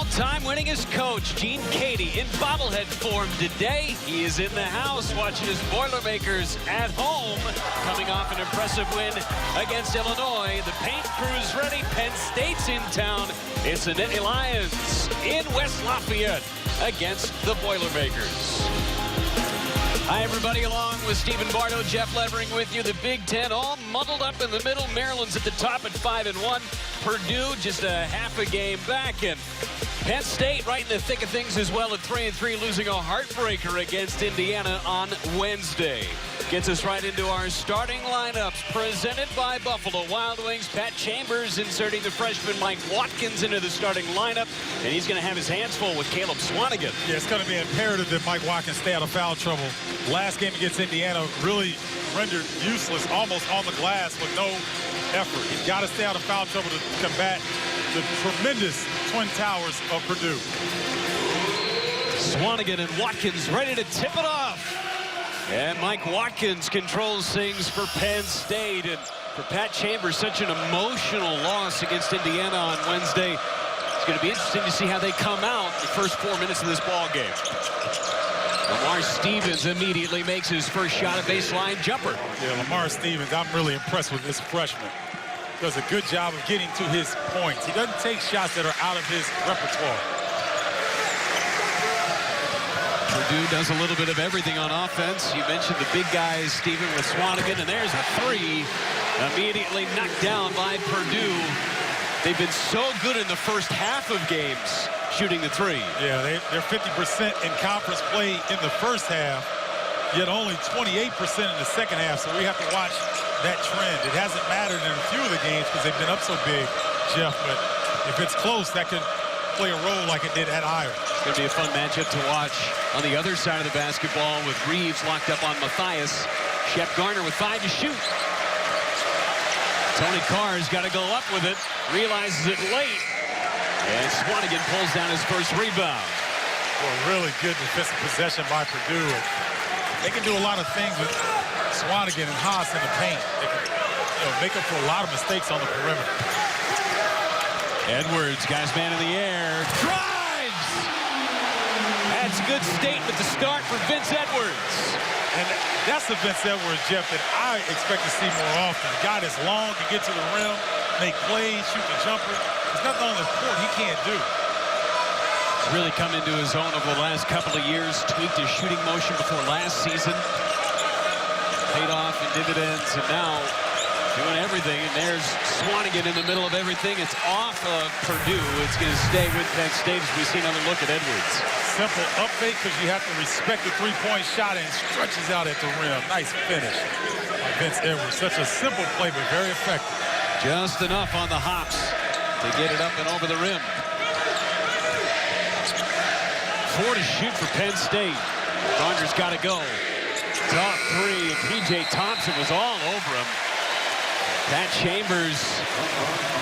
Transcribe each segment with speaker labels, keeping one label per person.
Speaker 1: All-time winningest coach, Gene Cady, in bobblehead form today. He is in the house watching his Boilermakers at home, coming off an impressive win against Illinois. The paint crew's ready. Penn State's in town. It's the Nittany Lions in West Lafayette against the Boilermakers. Hi, everybody, along with Stephen Bardo, Jeff Levering with you. The Big Ten all muddled up in the middle. Maryland's at the top at 5-1. Purdue just a half a game back. And Penn State right in the thick of things as well at 3-3, losing a heartbreaker against Indiana on Wednesday. Gets us right into our starting lineups presented by Buffalo Wild Wings. Pat Chambers inserting the freshman Mike Watkins into the starting lineup, and he's going to have his hands full with Caleb Swanigan.
Speaker 2: Yeah, it's going to be imperative that Mike Watkins stay out of foul trouble. Last game against Indiana really rendered useless, almost on the glass with no effort. He's got to stay out of foul trouble to combat the tremendous Twin Towers of Purdue.
Speaker 1: Swanigan and Watkins ready to tip it off. And Mike Watkins controls things for Penn State. And for Pat Chambers, such an emotional loss against Indiana on Wednesday. It's going to be interesting to see how they come out the first 4 minutes of this ball game. Lamar Stevens immediately makes his first shot at baseline jumper.
Speaker 2: Yeah, Lamar Stevens, I'm really impressed with this freshman. Does a good job of getting to his points. He doesn't take shots that are out of his repertoire.
Speaker 1: Purdue does a little bit of everything on offense. You mentioned the big guys, Stephen, with Swanigan, and there's a three immediately knocked down by Purdue. They've been so good in the first half of games shooting the three.
Speaker 2: Yeah, they're 50% in conference play in the first half, yet only 28% in the second half, so we have to watch that trend. It hasn't mattered in a few of the games because they've been up so big, Jeff, but if it's close, that could play a role like it did at Iowa.
Speaker 1: It's going to be a fun matchup to watch on the other side of the basketball with Reeves locked up on Matthias. Shep Garner with 5 to shoot. Tony Carr's got to go up with it, realizes it late, and Swanigan pulls down his first rebound.
Speaker 2: Well, really good defensive possession by Purdue. They can do a lot of things with Swanigan and Haas in the paint. They can make up for a lot of mistakes on the perimeter.
Speaker 1: Edwards, guy's man in the air, drives! That's a good statement to start for Vince Edwards.
Speaker 2: And that's the Vince Edwards, Jeff, that I expect to see more often. A guy that's long, can get to the rim, make plays, shoot the jumper. There's nothing on the court he can't do.
Speaker 1: Really come into his own over the last couple of years, tweaked his shooting motion before last season. Paid off in dividends, and now doing everything, and there's Swanigan in the middle of everything. It's off of Purdue. It's going to stay with Penn State as we see another look at Edwards.
Speaker 2: Simple up fake because you have to respect the three-point shot, and stretches out at the rim. Nice finish by Vince Edwards. Such a simple play, but very effective.
Speaker 1: Just enough on the hops to get it up and over the rim. 4 to shoot for Penn State. Garner's got to go. Top three, and P.J. Thompson was all over him. Pat Chambers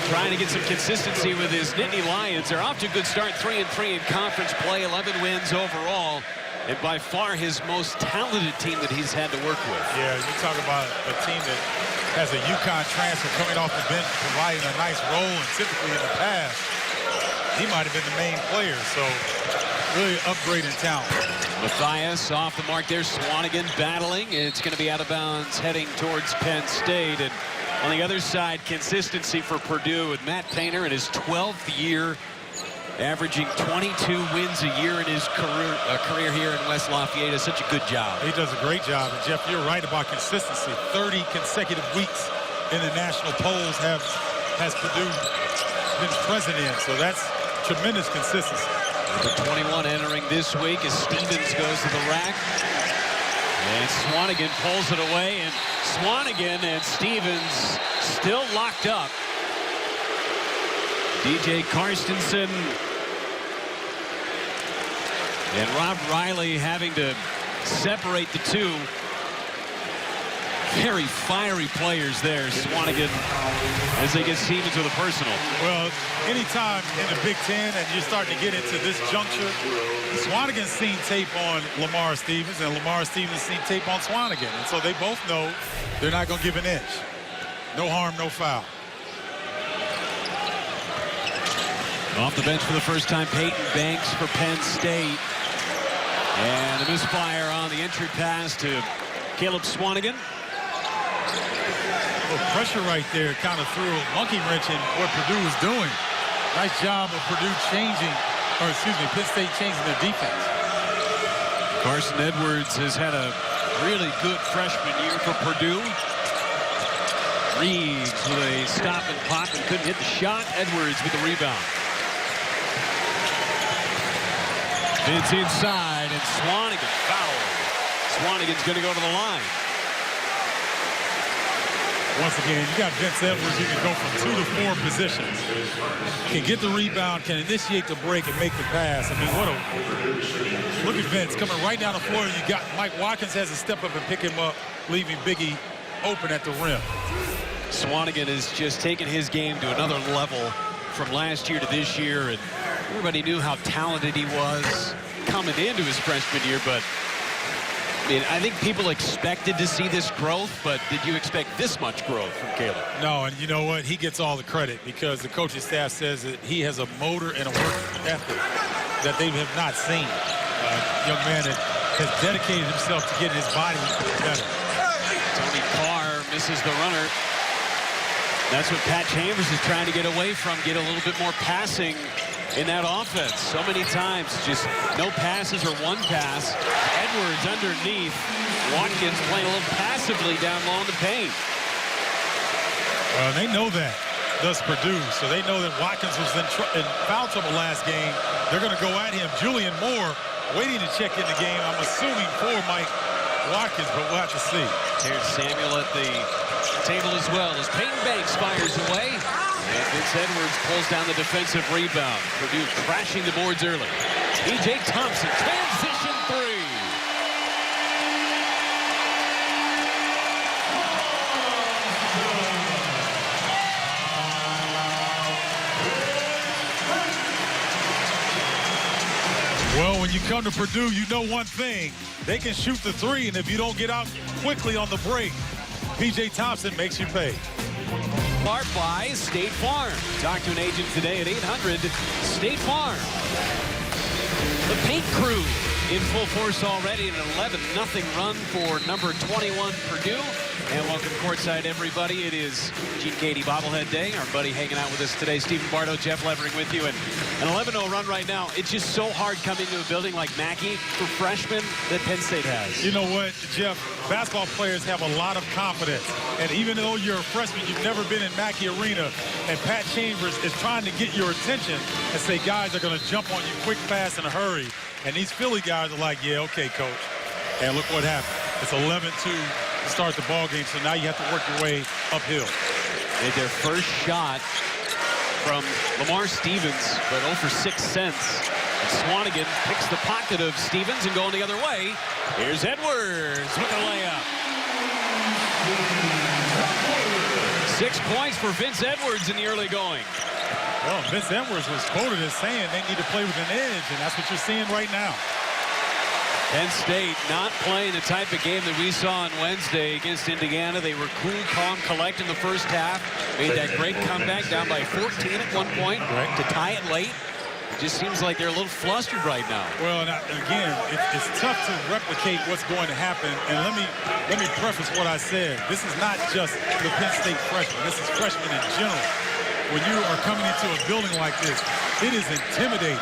Speaker 1: trying to get some consistency with his Nittany Lions. They're off to a good start, 3-3 in conference play, 11 wins overall, and by far his most talented team that he's had to work with.
Speaker 2: Yeah, you talk about a team that has a UConn transfer coming off the bench, providing a nice role, and typically in the past, he might have been the main player, so really upgrading talent.
Speaker 1: Matthias off the mark there, Swanigan battling. It's going to be out of bounds heading towards Penn State. And on the other side, consistency for Purdue with Matt Painter in his 12th year, averaging 22 wins a year in his career here in West Lafayette. Does such a good job.
Speaker 2: He does a great job. And Jeff, you're right about consistency. 30 consecutive weeks in the national polls has Purdue been present in. So that's tremendous consistency.
Speaker 1: Number 21 entering this week as Stevens goes to the rack. And Swanigan pulls it away, and Swanigan and Stevens still locked up. DJ Karstensen and Rob Riley having to separate the two. Very fiery players there, Swanigan, as they get Stevens with a personal.
Speaker 2: Well, anytime in the Big Ten and you're starting to get into this juncture, Swanigan's seen tape on Lamar Stevens, and Lamar Stevens seen tape on Swanigan. And so they both know they're not going to give an inch. No harm, no foul.
Speaker 1: Off the bench for the first time, Peyton Banks for Penn State. And a misfire on the entry pass to Caleb Swanigan.
Speaker 2: Well, pressure right there kind of threw a monkey wrench in what Purdue was doing. Nice job of Purdue Penn State changing their defense.
Speaker 1: Carson Edwards has had a really good freshman year for Purdue. Reeves with a stop and pop and couldn't hit the shot. Edwards with the rebound. It's inside and Swanigan fouled. Swanigan's going to go to the line.
Speaker 2: Once again, you got Vince Edwards. You can go from 2 to 4 positions. Can get the rebound, can initiate the break, and make the pass. I mean, look at Vince coming right down the floor. You got Mike Watkins has to step up and pick him up, leaving Biggie open at the rim.
Speaker 1: Swanigan has just taken his game to another level from last year to this year, and everybody knew how talented he was coming into his freshman year, but I mean, I think people expected to see this growth, but did you expect this much growth from Caleb?
Speaker 2: No, and you know what? He gets all the credit because the coaching staff says that he has a motor and a work ethic that they have not seen. Young man that has dedicated himself to getting his body better.
Speaker 1: Tony Carr misses the runner. That's what Pat Chambers is trying to get away from, get a little bit more passing in that offense. So many times, just no passes or one pass. Edwards underneath. Watkins playing a little passively down low in the paint.
Speaker 2: Well, they know that, does Purdue. So they know that Watkins was in foul trouble last game. They're going to go at him. Julian Moore waiting to check in the game, I'm assuming, for Mike Watkins, but we'll have to see.
Speaker 1: Here's Samuel at the table as well as Peyton Banks fires away. And Vince Edwards pulls down the defensive rebound. Purdue crashing the boards early. E.J. Thompson, transition three.
Speaker 2: Well, when you come to Purdue, you know one thing. They can shoot the three, and if you don't get out quickly on the break, P.J. Thompson makes you pay.
Speaker 1: Part by State Farm. Talk to an agent today at 800 State Farm. The paint crew in full force already, an 11-0 run for number 21 Purdue. And welcome courtside, everybody. It is Gene Katie bobblehead day. Our buddy hanging out with us today, Stephen Bardo, Jeff Levering with you. And an 11-0 run right now. It's just so hard coming to a building like Mackey for freshmen that Penn State has.
Speaker 2: You know what, Jeff? Basketball players have a lot of confidence. And even though you're a freshman, you've never been in Mackey Arena, and Pat Chambers is trying to get your attention and say, guys are going to jump on you quick, fast, in a hurry. And these Philly guys are like, yeah, okay, coach. And look what happened. It's 11-2 to start the ball game, so now you have to work your way uphill.
Speaker 1: Made their first shot from Lamar Stevens, but 0 for 6 cents. And Swanigan picks the pocket of Stevens and going the other way. Here's Edwards with a layup. 6 points for Vince Edwards in the early going.
Speaker 2: Well, Vince Edwards was quoted as saying they need to play with an edge, and that's what you're seeing right now.
Speaker 1: Penn State not playing the type of game that we saw on Wednesday against Indiana. They were cool, calm, collect in the first half. Made that great comeback down by 14 at one point to tie it late. It just seems like they're a little flustered right now.
Speaker 2: Well, and again, it's tough to replicate what's going to happen. And let me preface what I said. This is not just the Penn State freshmen. This is freshmen in general. When you are coming into a building like this, it is intimidating.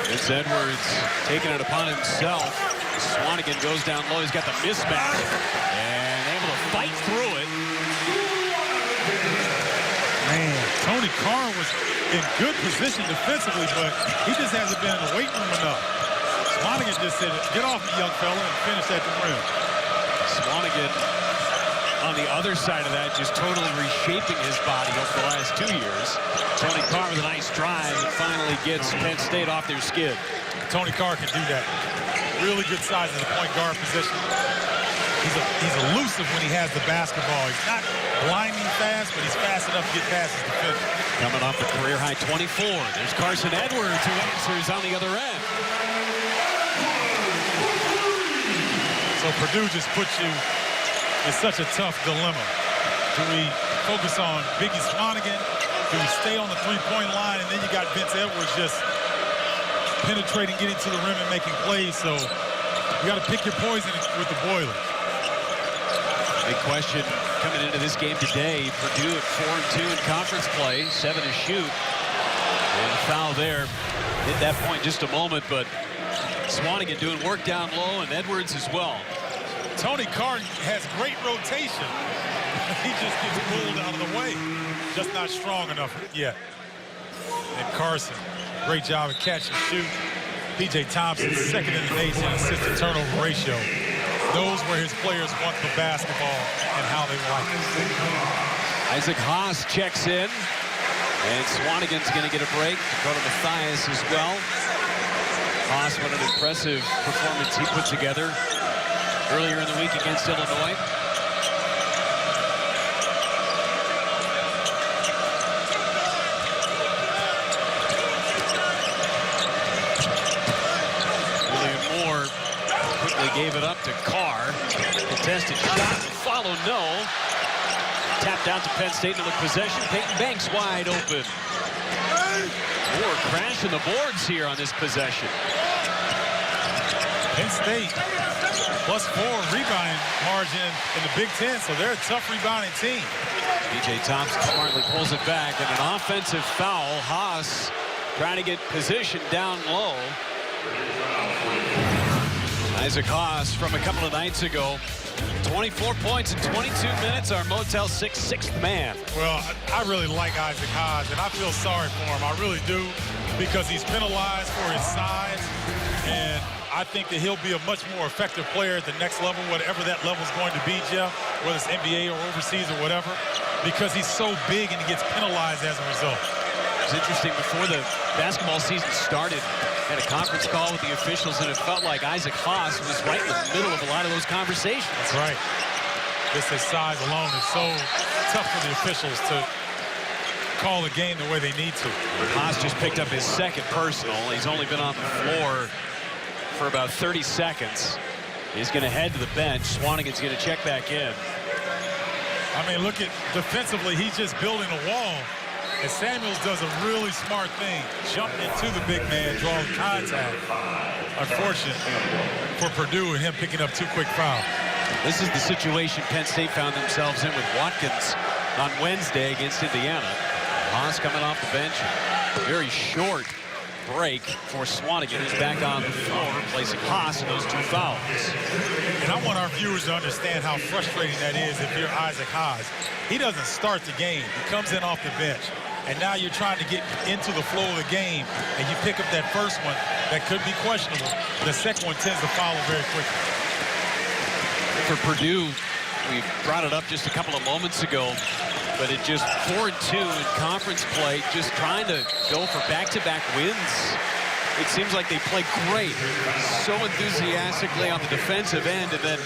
Speaker 1: Vince Edwards taking it upon himself. Swanigan goes down low. He's got the mismatch and able to fight through it.
Speaker 2: Man, Tony Carr was in good position defensively, but he just hasn't been in the weight room enough. Swanigan just said, get off me, young fella, and finish at the rim.
Speaker 1: Swanigan on the other side of that, just totally reshaping his body over the last 2 years. Tony Carr with a nice drive and finally gets Penn State off their skid.
Speaker 2: Tony Carr can do that. Really good size in the point guard position. He's elusive when he has the basketball. He's not blinding fast, but he's fast enough to get past his defender.
Speaker 1: Coming off a career-high 24. There's Carson Edwards who answers on the other end.
Speaker 2: So Purdue just puts you in such a tough dilemma. Do we focus on Biggie Swanigan Do you stay on the three-point line, and then you got Vince Edwards just penetrating, getting to the rim, and making plays. So you got to pick your poison with the Boilers.
Speaker 1: Big question coming into this game today. Purdue at 4-2 in conference play, 7 to shoot. And foul there. Hit that point just a moment, but Swanigan doing work down low, and Edwards as well.
Speaker 2: Tony Carton has great rotation. He just gets pulled out of the way. Just not strong enough yet. And Carson, great job at catch and shoot. P.J. Thompson, second in the nation in assist-to-turnover ratio. Knows where his players want the basketball and how they like it.
Speaker 1: Isaac Haas checks in. And Swanigan's going to get a break. Dakota Mathias as well. Haas, what an impressive performance he put together earlier in the week against Illinois. William Moore quickly gave it up to Carr. Contested shot, follow no. Tapped out to Penn State to look possession. Peyton Banks wide open. Moore crashing the boards here on this possession.
Speaker 2: Penn State +4 rebounding margin in the Big Ten, so they're a tough rebounding team.
Speaker 1: P.J. Thompson smartly pulls it back, and an offensive foul. Haas trying to get position down low. Isaac Haas from a couple of nights ago. 24 points in 22 minutes, our Motel 6 sixth man.
Speaker 2: Well, I really like Isaac Haas, and I feel sorry for him. I really do, because he's penalized for his size, and I think that he'll be a much more effective player at the next level, whatever that level is going to be, Jeff, whether it's NBA or overseas or whatever, because he's so big and he gets penalized as a result.
Speaker 1: It's interesting, before the basketball season started, had a conference call with the officials, and it felt like Isaac Haas was right in the middle of a lot of those conversations.
Speaker 2: That's right. Just his size alone is so tough for the officials to call the game the way they need to.
Speaker 1: Haas just picked up his second personal. He's only been on the floor for about 30 seconds. He's going to head to the bench. Swanigan's going to check back in.
Speaker 2: I mean, look at defensively, he's just building a wall. And Samuels does a really smart thing. Jumped into the big man, draws contact. Unfortunate for Purdue and him picking up 2 quick fouls.
Speaker 1: This is the situation Penn State found themselves in with Watkins on Wednesday against Indiana. Haas coming off the bench. Very short break for Swanigan, who's back on the floor, replacing Haas in those 2 fouls.
Speaker 2: And I want our viewers to understand how frustrating that is if you're Isaac Haas. He doesn't start the game. He comes in off the bench. And now you're trying to get into the flow of the game, and you pick up that first one that could be questionable. The second one tends to follow very quickly.
Speaker 1: For Purdue, we brought it up just a couple of moments ago, but it just 4-2 in conference play, just trying to go for back-to-back wins. It seems like they play great, so enthusiastically on the defensive end, and then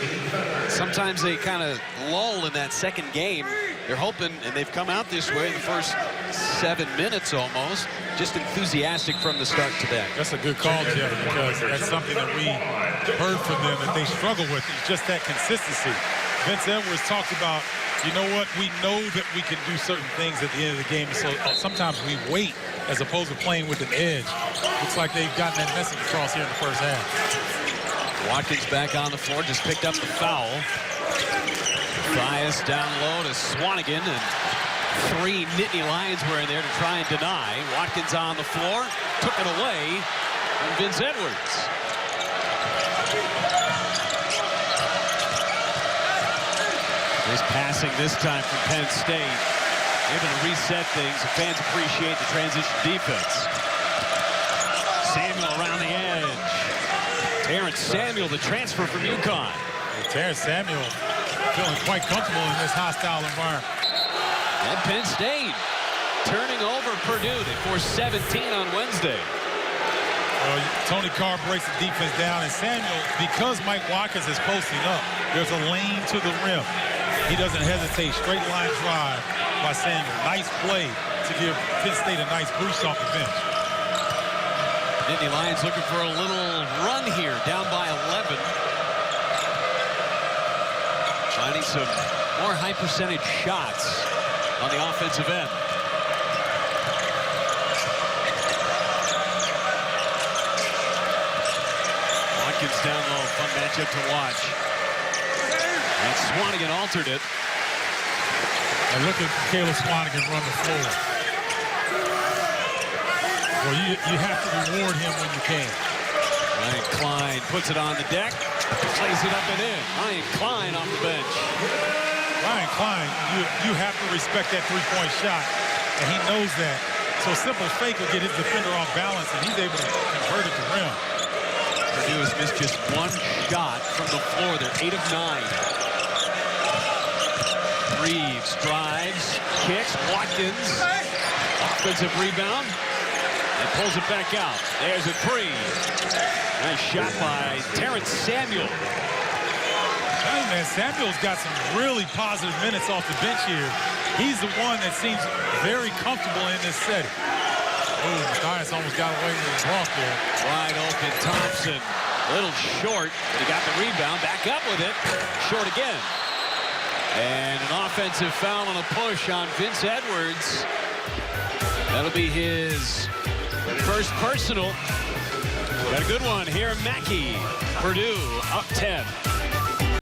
Speaker 1: sometimes they kind of lull in that second game. They're hoping, and they've come out this way in the first 7 minutes almost, just enthusiastic from the start to that.
Speaker 2: That's a good call, Jeff, because that's something that we heard from them that they struggle with. It's just that consistency. Vince Edwards talked about, you know what, we know that we can do certain things at the end of the game, so sometimes we wait as opposed to playing with an edge. Looks like they've gotten that message across here in the first half.
Speaker 1: Watkins back on the floor, just picked up the foul. Bias down low to Swanigan, and 3 Nittany Lions were in there to try and deny. Watkins on the floor, took it away, and Vince Edwards. Nice passing this time from Penn State. Able to reset things. The fans appreciate the transition defense. Samuel around the edge. Terrence Samuel, the transfer from UConn.
Speaker 2: Terrence Samuel feeling quite comfortable in this hostile environment.
Speaker 1: And Penn State turning over Purdue. They forced 17 on Wednesday.
Speaker 2: Well, Tony Carr breaks the defense down, and Samuel, because Mike Watkins is posting up, there's a lane to the rim. He doesn't hesitate. Straight line drive by Samuel. Nice play to give Penn State a nice boost off the bench.
Speaker 1: Nittany Lions looking for a little run here, down by 11. Finding some more high percentage shots on the offensive end. down low. Fun matchup to watch. And Swanigan altered it.
Speaker 2: And look at Caleb Swanigan run the floor. Well, you have to reward him when you can.
Speaker 1: Ryan Klein puts it on the deck. Plays it up and in. Ryan Klein off the bench.
Speaker 2: Ryan Klein, you have to respect that three-point shot, and he knows that. So a simple fake will get his defender off balance, and he's able to convert it to rim.
Speaker 1: Purdue has missed just one shot from the floor. They're 8 of 9. Reeves drives, kicks, Watkins. Offensive rebound, and pulls it back out. There's a three. Nice shot by Terrence Samuel.
Speaker 2: Hey, man, Samuel's got some really positive minutes off the bench here. He's the one that seems very comfortable in this setting. Oh, Mathias almost got away with his block there.
Speaker 1: Wide open Thompson. A little short. He got the rebound. Back up with it. Short again. And an offensive foul on a push on Vince Edwards. That'll be his first personal. Got a good one here, Mackey. Purdue up 10.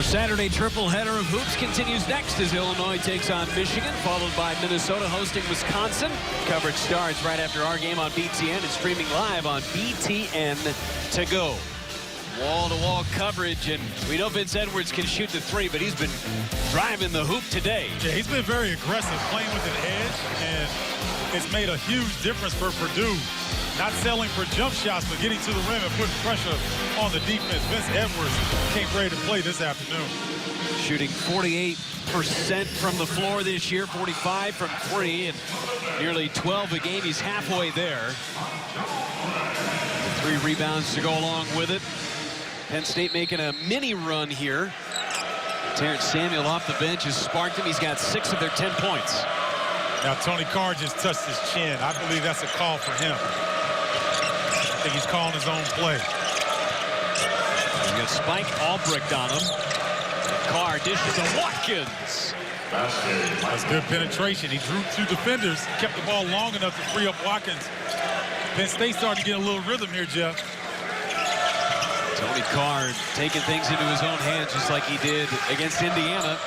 Speaker 1: Saturday triple header of hoops continues next as Illinois takes on Michigan, followed by Minnesota hosting Wisconsin. Coverage starts right after our game on BTN and streaming live on BTN to go. Wall-to-wall coverage, and we know Vince Edwards can shoot the three, but he's been driving the hoop today.
Speaker 2: Yeah, he's been very aggressive, playing with an edge, and it's made a huge difference for Purdue. Not settling for jump shots, but getting to the rim and putting pressure on the defense. Vince Edwards came ready to play this afternoon.
Speaker 1: Shooting 48% from the floor this year, 45 from 3, and nearly 12 a game. He's halfway there. 3 rebounds to go along with it. Penn State making a mini run here. Terrence Samuel off the bench has sparked him. He's got 6 of their 10 points.
Speaker 2: Now, Tony Carr just touched his chin. I believe that's a call for him. I think he's calling his own play.
Speaker 1: He's got Spike Albrecht on him. Carr dishes to Watkins.
Speaker 2: That's good penetration. He drew 2 defenders, kept the ball long enough to free up Watkins. Penn State starting to get a little rhythm here, Jeff.
Speaker 1: Tony Carr taking things into his own hands just like he did against Indiana.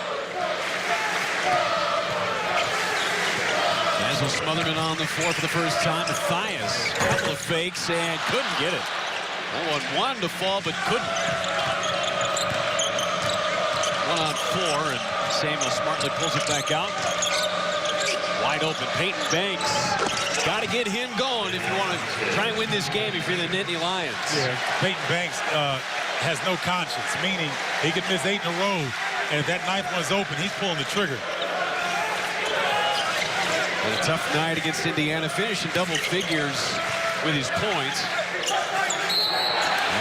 Speaker 1: Basil Smotherman on the floor for the first time. Mathias, a couple of fakes and couldn't get it. No one wanted to fall but couldn't. 1 on 4, and Samuel smartly pulls it back out. Wide open, Peyton Banks. Got to get him going if you want to try and win this game if you're the Nittany Lions.
Speaker 2: Yeah, Peyton Banks has no conscience, meaning he could miss 8 in a row, and if that 9th one's open, he's pulling the trigger.
Speaker 1: And a tough night against Indiana, finishing double figures with his points.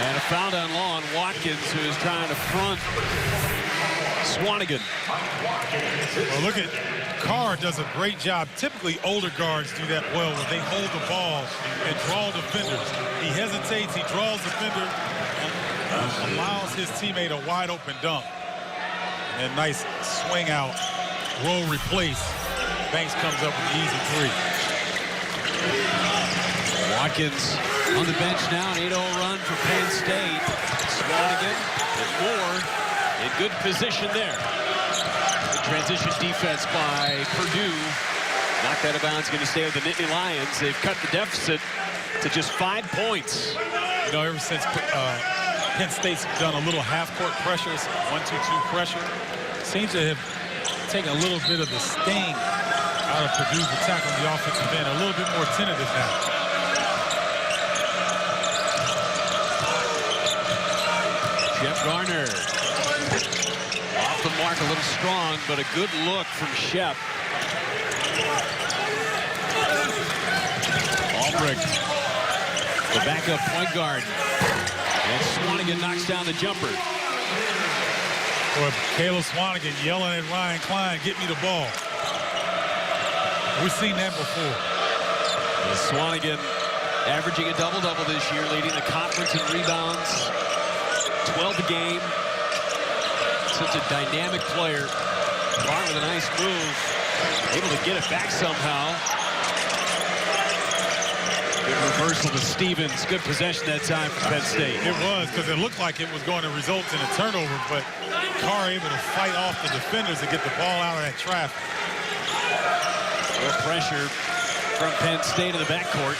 Speaker 1: And a foul down low on Watkins, who is trying to front Swanigan.
Speaker 2: Well, look at Carr does a great job. Typically, older guards do that well when they hold the ball and draw defenders. He hesitates, he draws the defender, and allows his teammate a wide open dunk. And nice swing out, roll replace. Banks comes up with the easy 3.
Speaker 1: Watkins on the bench now, an 8-0 run for Penn State. Swanigan and Moore in good position there. The transition defense by Purdue. Knocked out of bounds, going to stay with the Nittany Lions. They've cut the deficit to just 5 points.
Speaker 2: You know, ever since Penn State's done a little half-court pressure, 1-2-2 pressure, seems to have taken a little bit of the sting out of Purdue's attack on the offensive end. A little bit more tentative now.
Speaker 1: Jeff Garner off the mark, a little strong, but a good look from Shep. Albrecht, the backup point guard. And Swanigan knocks down the jumper.
Speaker 2: Boy, Caleb Swanigan yelling at Ryan Klein, get me the ball. We've seen that before.
Speaker 1: Swanigan averaging a double-double this year, leading the conference in rebounds. 12 a game. Such a dynamic player. Carr with a nice move. Able to get it back somehow. Good reversal to Stevens. Good possession that time for Penn State.
Speaker 2: It was, because it looked like it was going to result in a turnover, but Carr able to fight off the defenders and get the ball out of that traffic.
Speaker 1: Little pressure from Penn State in the backcourt.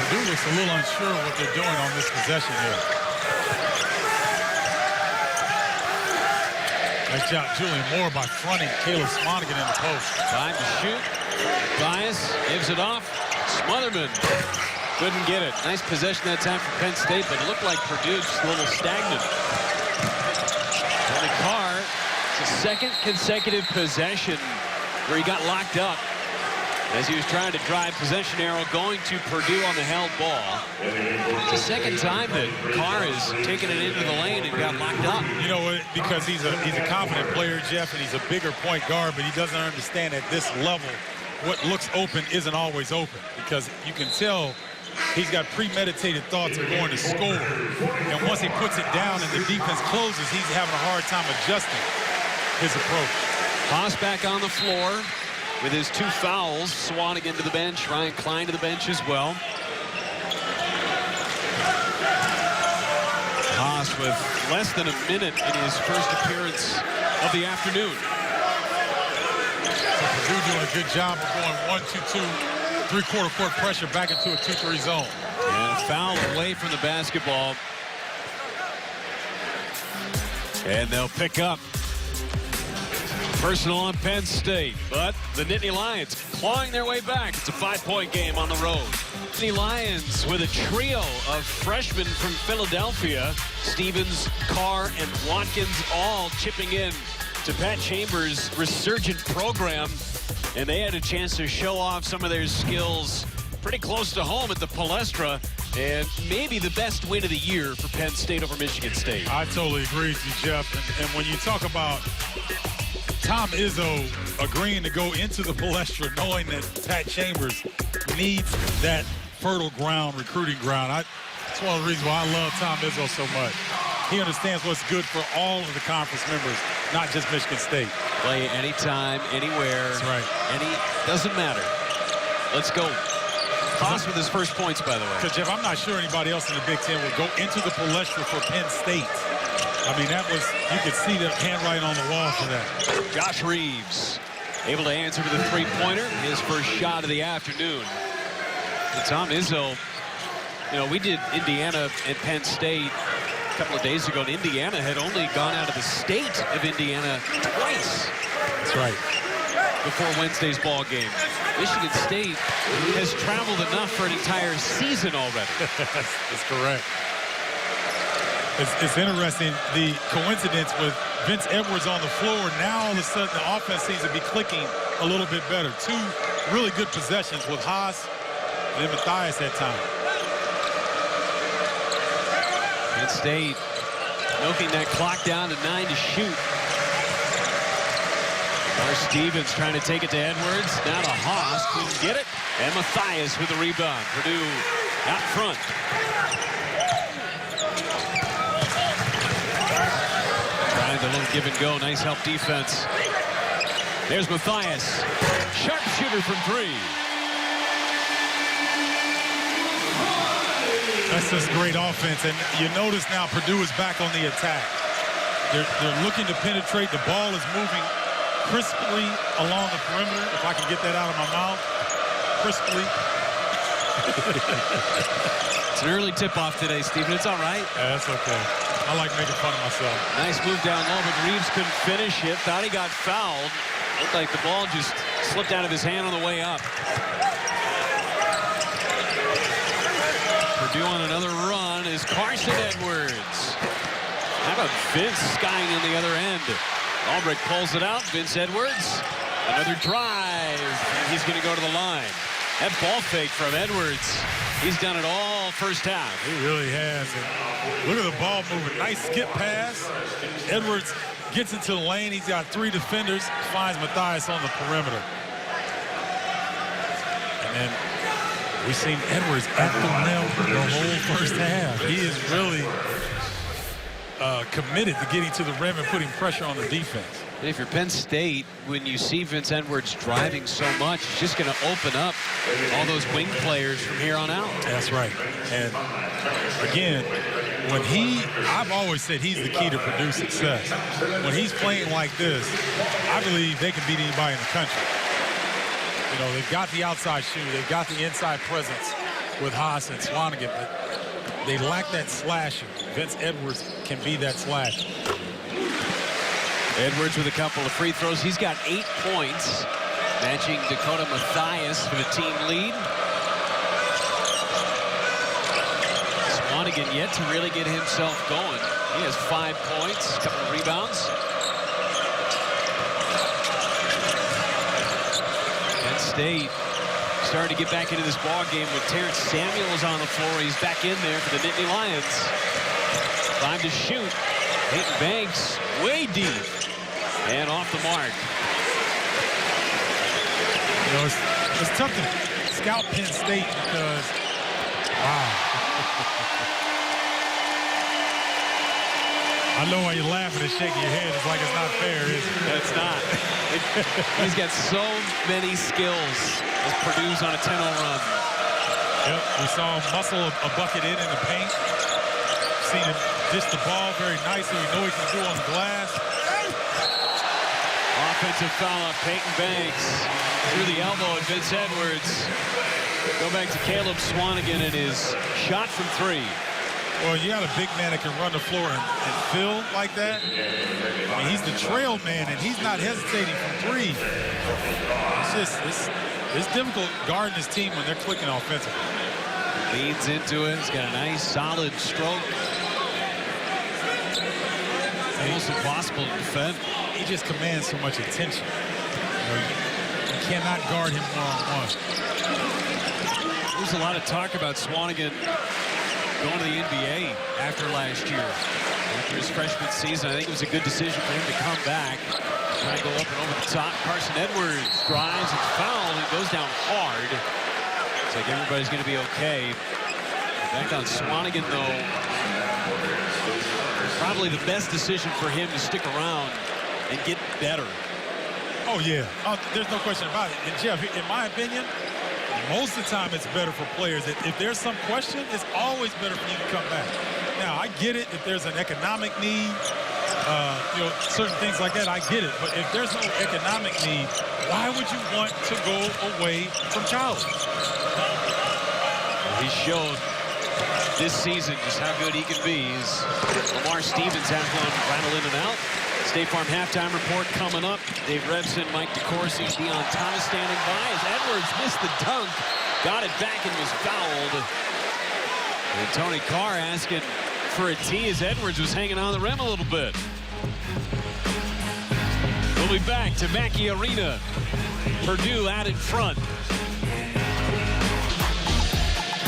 Speaker 2: Purdue looks a little unsure of what they're doing on this possession here. Nice job, Julian Moore, by fronting Caleb Smonigan in the post.
Speaker 1: Time to shoot. Bias gives it off. Smotherman couldn't get it. Nice possession that time for Penn State, but it looked like Purdue just a little stagnant. And Carr, it's a second consecutive possession where he got locked up as he was trying to drive possession arrow going to Purdue on the held ball. It's the second time that Carr has taken it into the lane and got locked up.
Speaker 2: You know what? Because he's a confident player, Jeff, and he's a bigger point guard, but he doesn't understand at this level what looks open isn't always open, because you can tell he's got premeditated thoughts of going to score. And once he puts it down and the defense closes, he's having a hard time adjusting his approach.
Speaker 1: Haas back on the floor with his 2 fouls. Swanigan to the bench. Ryan Klein to the bench as well. Haas with less than a minute in his first appearance of the afternoon.
Speaker 2: So Purdue doing a good job of going 1-2-2, 3/4 court pressure back into a 2-3 zone.
Speaker 1: And a foul away from the basketball. And they'll pick up. Personal on Penn State, but the Nittany Lions clawing their way back. It's a 5-point game on the road. Nittany Lions with a trio of freshmen from Philadelphia. Stevens, Carr, and Watkins all chipping in to Pat Chambers' resurgent program. And they had a chance to show off some of their skills pretty close to home at the Palestra. And maybe the best win of the year for Penn State over Michigan State.
Speaker 2: I totally agree with you, Jeff. And when you talk about Tom Izzo agreeing to go into the Palestra knowing that Pat Chambers needs that fertile ground, recruiting ground. That's one of the reasons why I love Tom Izzo so much. He understands what's good for all of the conference members, not just Michigan State.
Speaker 1: Play anytime, anywhere.
Speaker 2: That's right.
Speaker 1: Doesn't matter. Let's go. Haas with his first points, by the way.
Speaker 2: Because, Jeff, I'm not sure anybody else in the Big Ten will go into the Palestra for Penn State. I mean, that was, you could see the handwriting on the wall for that.
Speaker 1: Josh Reeves able to answer with a 3-pointer. His first shot of the afternoon. And Tom Izzo, you know, we did Indiana and Penn State a couple of days ago, and Indiana had only gone out of the state of Indiana twice.
Speaker 2: That's right.
Speaker 1: Before Wednesday's ball game. Michigan State has traveled enough for an entire season already.
Speaker 2: That's correct. It's interesting, the coincidence with Vince Edwards on the floor. Now all of a sudden the offense seems to be clicking a little bit better. 2 really good possessions with Haas and then Matthias that time.
Speaker 1: Penn State milking that clock down to 9 to shoot. There's Stevens trying to take it to Edwards. Now to Haas, couldn't get it. And Matthias with the rebound. Purdue out front. Trying a little give and go. Nice help defense. There's Matthias. Sharpshooter from 3.
Speaker 2: That's just great offense. And you notice now Purdue is back on the attack. They're looking to penetrate. The ball is moving crisply along the perimeter, if I can get that out of my mouth. Crisply.
Speaker 1: It's an early tip-off today, Stephen. It's all right.
Speaker 2: Yeah, that's okay. I like making fun of myself.
Speaker 1: Nice move down low, but Reeves couldn't finish it. Thought he got fouled. Looked like the ball just slipped out of his hand on the way up. Purdue on another run is Carson Edwards. How about Vince skying on the other end? Albrecht pulls it out. Vince Edwards. Another drive. And he's going to go to the line. That ball fake from Edwards. He's done it all first half.
Speaker 2: He really has. And look at the ball moving. Nice skip pass. Edwards gets into the lane. He's got 3 defenders. Finds Matthias on the perimeter. And then we've seen Edwards at the rim for the whole first half. He is really committed to getting to the rim and putting pressure on the defense.
Speaker 1: And if you're Penn State, when you see Vince Edwards driving so much, it's just going to open up all those wing players from here on out.
Speaker 2: That's right. And again, I've always said he's the key to Purdue's success. When he's playing like this, I believe they can beat anybody in the country. You know, they've got the outside shoot, they've got the inside presence with Haas and Swanigan, but they lack that slasher. Vince Edwards can be that slasher.
Speaker 1: Edwards with a couple of free throws. He's got 8 points, matching Dakota Mathias for the team lead. Swanigan yet to really get himself going. He has 5 points, a couple of rebounds. Penn State starting to get back into this ball game with Terrence Samuels on the floor. He's back in there for the Nittany Lions. 5 to shoot. Peyton Banks way deep and off the mark.
Speaker 2: You know, it's tough to scout Penn State because, wow. I know why you're laughing and shaking your head. It's like it's not fair, is it?
Speaker 1: It's not. He's got so many skills as Purdue's on a 10-0 run.
Speaker 2: Yep, we saw him muscle a bucket in the paint. Seen him dish the ball very nicely. We know he can do on the glass.
Speaker 1: Offensive foul on Peyton Banks. Through the elbow at Vince Edwards. Go back to Caleb Swanigan and his shot from 3.
Speaker 2: Well, you got a big man that can run the floor and fill like that. I mean, he's the trail man, and he's not hesitating from 3. It's difficult guarding his team when they're clicking offensively.
Speaker 1: Leads into it. He's got a nice, solid stroke. Almost impossible to defend.
Speaker 2: He just commands so much attention. You cannot guard him one-on-one.
Speaker 1: There's a lot of talk about Swanigan going to the NBA after last year. After his freshman season, I think it was a good decision for him to come back. Trying to go up and over the top. Carson Edwards drives, it's fouled, and goes down hard. It's like everybody's going to be okay. Back on Swanigan, though. Probably the best decision for him to stick around and get better.
Speaker 2: Oh, yeah. There's no question about it. And, Jeff, in my opinion, most of the time it's better for players. If there's some question, it's always better for you to come back. Now, I get it if there's an economic need, you know, certain things like that, I get it. But if there's no economic need, why would you want to go away from college?
Speaker 1: He showed this season just how good he can be. Lamar Stevens has one rattle in and out. State Farm halftime report coming up. Dave Rebson, Mike DeCourcy, Deion Thomas standing by as Edwards missed the dunk, got it back and was fouled. And Tony Carr asking for a tee as Edwards was hanging on the rim a little bit. We'll be back to Mackey Arena. Purdue out in front.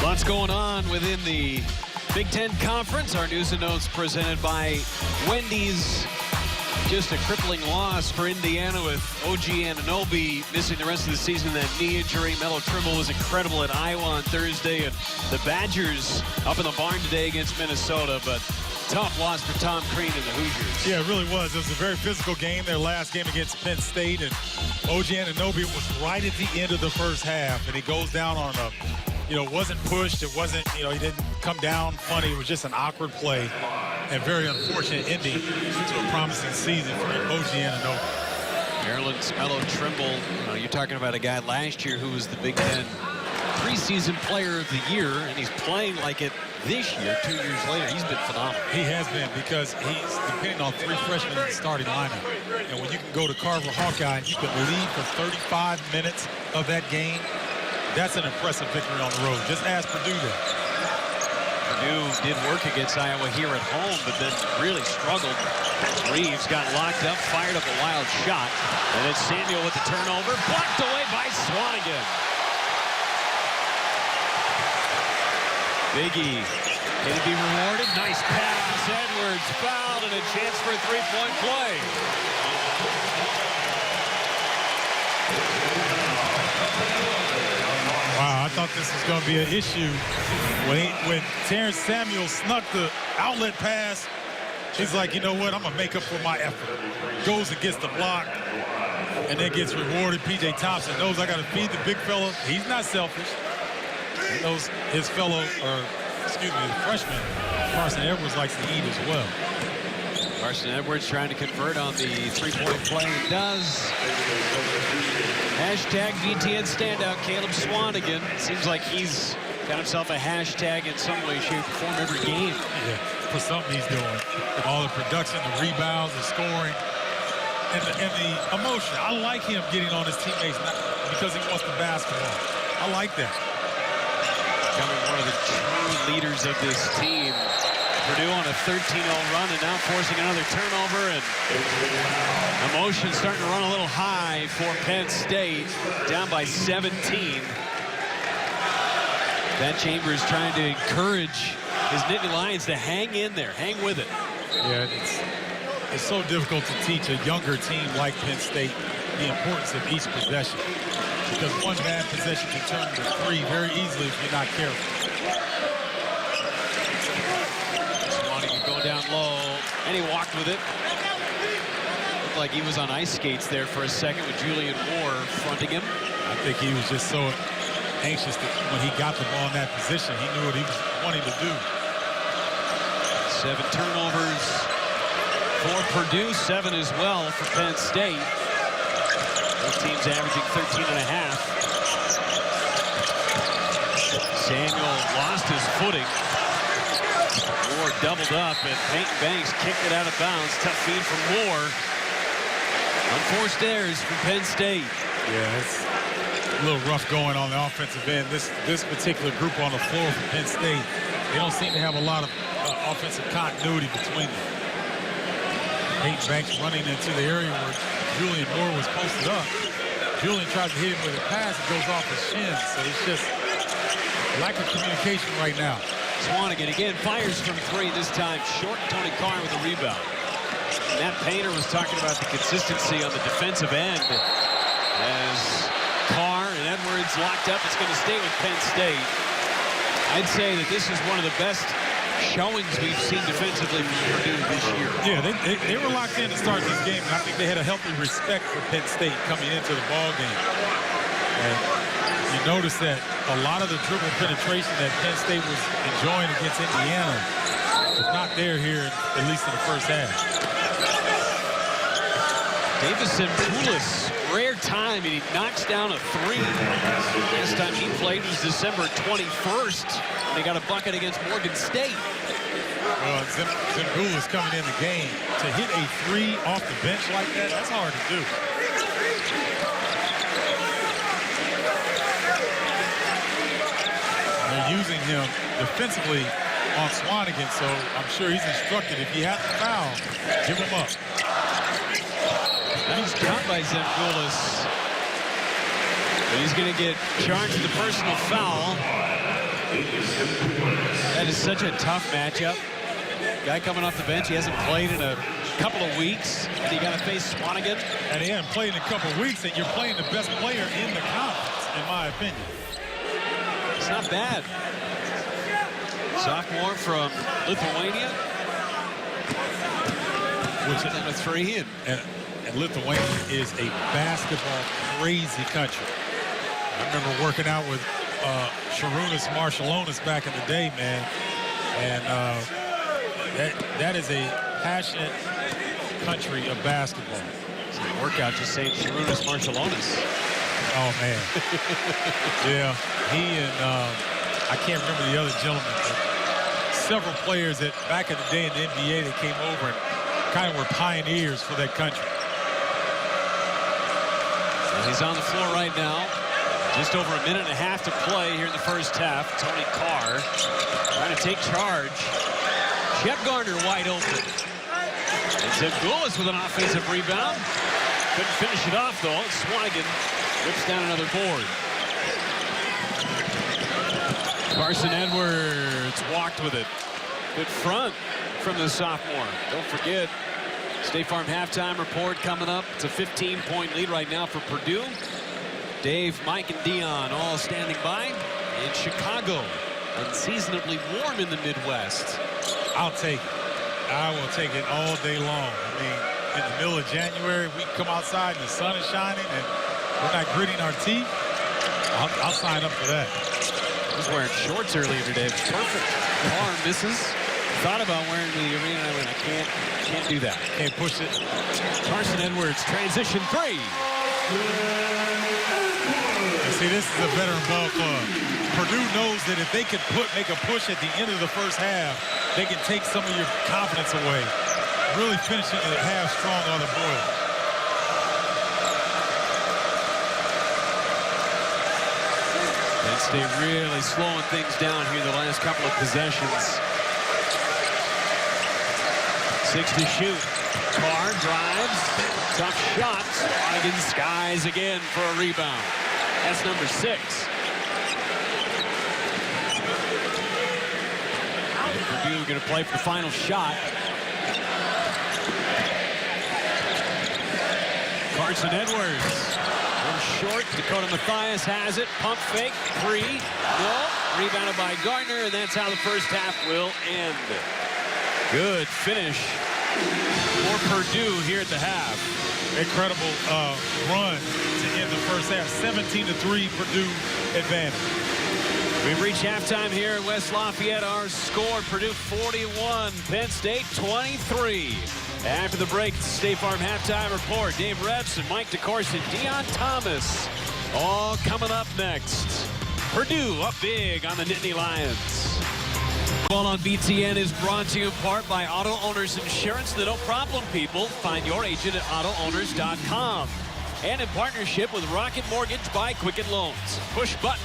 Speaker 1: Lots going on within the Big Ten Conference. Our news and notes presented by Wendy's. Just a crippling loss for Indiana with OG Anunoby missing the rest of the season. That knee injury. Melo Trimble was incredible at Iowa on Thursday. And the Badgers up in the barn today against Minnesota. But tough loss for Tom Crean and the Hoosiers.
Speaker 2: Yeah, it really was. It was a very physical game. Their last game against Penn State. And OG Anunoby was right at the end of the first half. And he goes down on a, you know, wasn't pushed. It wasn't, you know, he didn't come down funny. It was just an awkward play. And very unfortunate ending to a promising season for OG Anunoby.
Speaker 1: Maryland's Melo Trimble. You're talking about a guy last year who was the Big Ten preseason player of the year, and he's playing like it this year, 2 years later. He's been phenomenal.
Speaker 2: He has been, because he's depending on 3 freshmen in the starting lineup. And when you can go to Carver Hawkeye and you can lead for 35 minutes of that game, that's an impressive victory on the road. Just ask Purdue that.
Speaker 1: Purdue did work against Iowa here at home, but then really struggled. Reeves got locked up, fired up a wild shot, and it's Samuel with the turnover, blocked away by Swanigan. Biggie, can he be rewarded? Nice pass, Edwards fouled, and a chance for a three-point play.
Speaker 2: Wow, I thought this was going to be an issue when Terrence Samuel snuck the outlet pass He's like, you know what? I'm going to make up for my effort. Goes and gets the block and then gets rewarded. P.J. Thompson knows I got to feed the big fella. He's not selfish. He knows his fellow, or excuse me, the freshman, Carson Edwards, likes to eat as well.
Speaker 1: Carson Edwards trying to convert on the three-point play. It does. Hashtag VTN standout, Caleb Swanigan. Seems like he's got himself a hashtag in some way, shape, or form every game.
Speaker 2: Yeah, for something he's doing. All the production, the rebounds, the scoring, and the emotion. I like him getting on his teammates not because he wants the basketball. I like that.
Speaker 1: Becoming one of the true leaders of this team. Purdue on a 13-0 run and now forcing another turnover, and emotion starting to run a little high for Penn State, down by 17. Ben Chambers trying to encourage his Nittany Lions to hang in there, hang with it.
Speaker 2: Yeah, it's so difficult to teach a younger team like Penn State the importance of each possession, because one bad possession can turn into three very easily if you're not careful.
Speaker 1: Down low, and he walked with it. Looked like he was on ice skates there for a second with Julian Moore fronting him.
Speaker 2: I think he was just so anxious that when he got the ball in that position, he knew what he was wanting to do.
Speaker 1: 7 turnovers for Purdue, 7 as well for Penn State. Both teams averaging 13.5. Samuel lost his footing. Moore doubled up, and Peyton Banks kicked it out of bounds. Tough feed from Moore. Unforced errors from Penn State.
Speaker 2: Yeah, it's a little rough going on the offensive end. This particular group on the floor for Penn State, they don't seem to have a lot of offensive continuity between them. Peyton Banks running into the area where Julian Moore was posted up. Julian tries to hit him with a pass. It goes off his shin, so it's just lack of communication right now.
Speaker 1: Swanigan again fires from 3, this time short. Tony Carr with a rebound. Matt Painter was talking about the consistency on the defensive end. As Carr and Edwards locked up, it's going to stay with Penn State. I'd say that this is one of the best showings we've seen defensively from Purdue this year.
Speaker 2: Yeah, they were locked in to start this game, and I think they had a healthy respect for Penn State coming into the ball game. And you notice that a lot of the dribble penetration that Penn State was enjoying against Indiana was not there here, at least in the first half.
Speaker 1: Davison Poulos, rare time, and he knocks down a 3. Last time he played was December 21st, and they got a bucket against Morgan State.
Speaker 2: Well, Zimbulis coming in the game to hit a 3 off the bench like that, that's hard to do. They're using him defensively on Swanigan, so I'm sure he's instructed if he has to foul, give him up.
Speaker 1: Nice job by Zimbulis. But he's going to get charged with a personal foul. That is such a tough matchup. Guy coming off the bench, he hasn't played in a couple of weeks, and you got to face Swanigan.
Speaker 2: And he hasn't played in a couple of weeks, and you're playing the best player in the conference, in my opinion.
Speaker 1: It's not bad. Sophomore from Lithuania. Which is a 3.
Speaker 2: And Lithuania is a basketball crazy country. I remember working out with Šarūnas Maršalonis back in the day, man. And that is a passionate country of basketball.
Speaker 1: So the workout just saying Šarūnas Maršalonis.
Speaker 2: Oh, man. Yeah, he and I can't remember the other gentleman, but several players that back in the day in the NBA that came over and kind of were pioneers for that country.
Speaker 1: So he's on the floor right now. Just over a minute and a half to play here in the first half. Tony Carr trying to take charge. Shep Gardner wide open. And Zimbulis with an offensive rebound. Couldn't finish it off, though. Swanigan rips down another board. Carson Edwards walked with it. Good front from the sophomore. Don't forget, State Farm halftime report coming up. It's a 15-point lead right now for Purdue. Dave, Mike, and Dion all standing by. In Chicago, unseasonably warm in the Midwest.
Speaker 2: I'll take it. I will take it all day long. I mean, in the middle of January, we come outside and the sun is shining and we're not gritting our teeth. I'll sign up for that.
Speaker 1: I was wearing shorts earlier today. Perfect. Carr misses. Thought about wearing the arena and I went, I can't do that.
Speaker 2: Can't push it.
Speaker 1: Carson Edwards, transition 3.
Speaker 2: And see, this is a veteran ball club. Purdue knows that if they can make a push at the end of the first half, they can take some of your confidence away. Really finishing the half strong on the board.
Speaker 1: Penn State really slowing things down here the last couple of possessions. 6 to shoot. Carr drives. Tough shot. Swanigan skies again for a rebound. That's number 6. And Purdue going to play for the final shot. Carson Edwards. Short. Dakota Mathias has it. Pump fake. 3. No. Rebounded by Gardner, and that's how the first half will end. Good finish for Purdue here at the half.
Speaker 2: Incredible run to end the first half. 17-3 Purdue advantage.
Speaker 1: We've reached halftime here in West Lafayette. Our score, Purdue 41, Penn State 23. After the break, State Farm halftime report. Dave Reps and Mike DeCourse and Deion Thomas all coming up next. Purdue up big on the Nittany Lions. Ball on BTN is brought to you in part by Auto Owners Insurance, the no problem people. Find your agent at AutoOwners.com. And in partnership with Rocket Mortgage by Quicken Loans. Push button,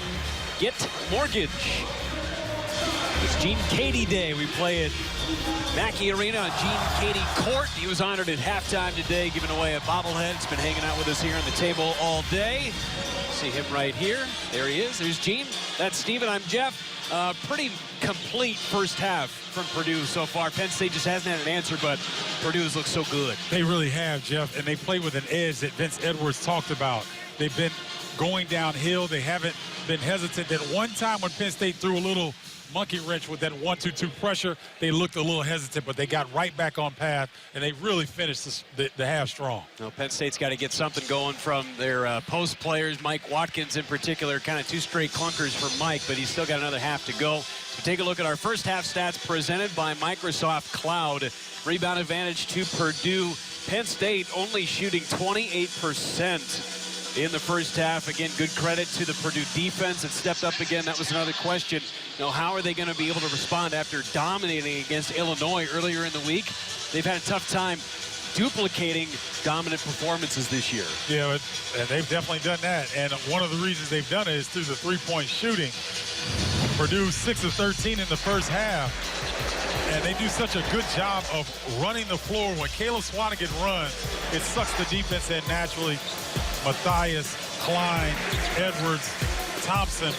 Speaker 1: get mortgage. It's Gene Katie Day. We play at Mackey Arena on Gene Katie Court. He was honored at halftime today, giving away a bobblehead. He's been hanging out with us here on the table all day. See him right here. There he is. There's Gene. That's Steven. I'm Jeff. Pretty complete first half from Purdue so far. Penn State just hasn't had an answer, but Purdue's looked so good.
Speaker 2: They really have, Jeff, and they play with an edge that Vince Edwards talked about. They've been going downhill. They haven't been hesitant. That one time when Penn State threw a little monkey wrench with that 1-2-2 pressure, they looked a little hesitant, but they got right back on path, and they really finished the half strong.
Speaker 1: Well, Penn State's got to get something going from their post players. Mike Watkins in particular, kind of 2 straight clunkers for Mike, but he's still got another half to go. So take a look at our first half stats presented by Microsoft Cloud. Rebound advantage to Purdue. Penn State only shooting 28% in the first half. Again, good credit to the Purdue defense. It stepped up again. That was another question. You know, how are they going to be able to respond after dominating against Illinois earlier in the week? They've had a tough time duplicating dominant performances this year.
Speaker 2: Yeah, and they've definitely done that. And one of the reasons they've done it is through the three-point shooting. Purdue 6 of 13 in the first half. And they do such a good job of running the floor. When Caleb Swanigan runs, it sucks the defense in naturally. Mathias, Klein, Edwards, Thompson,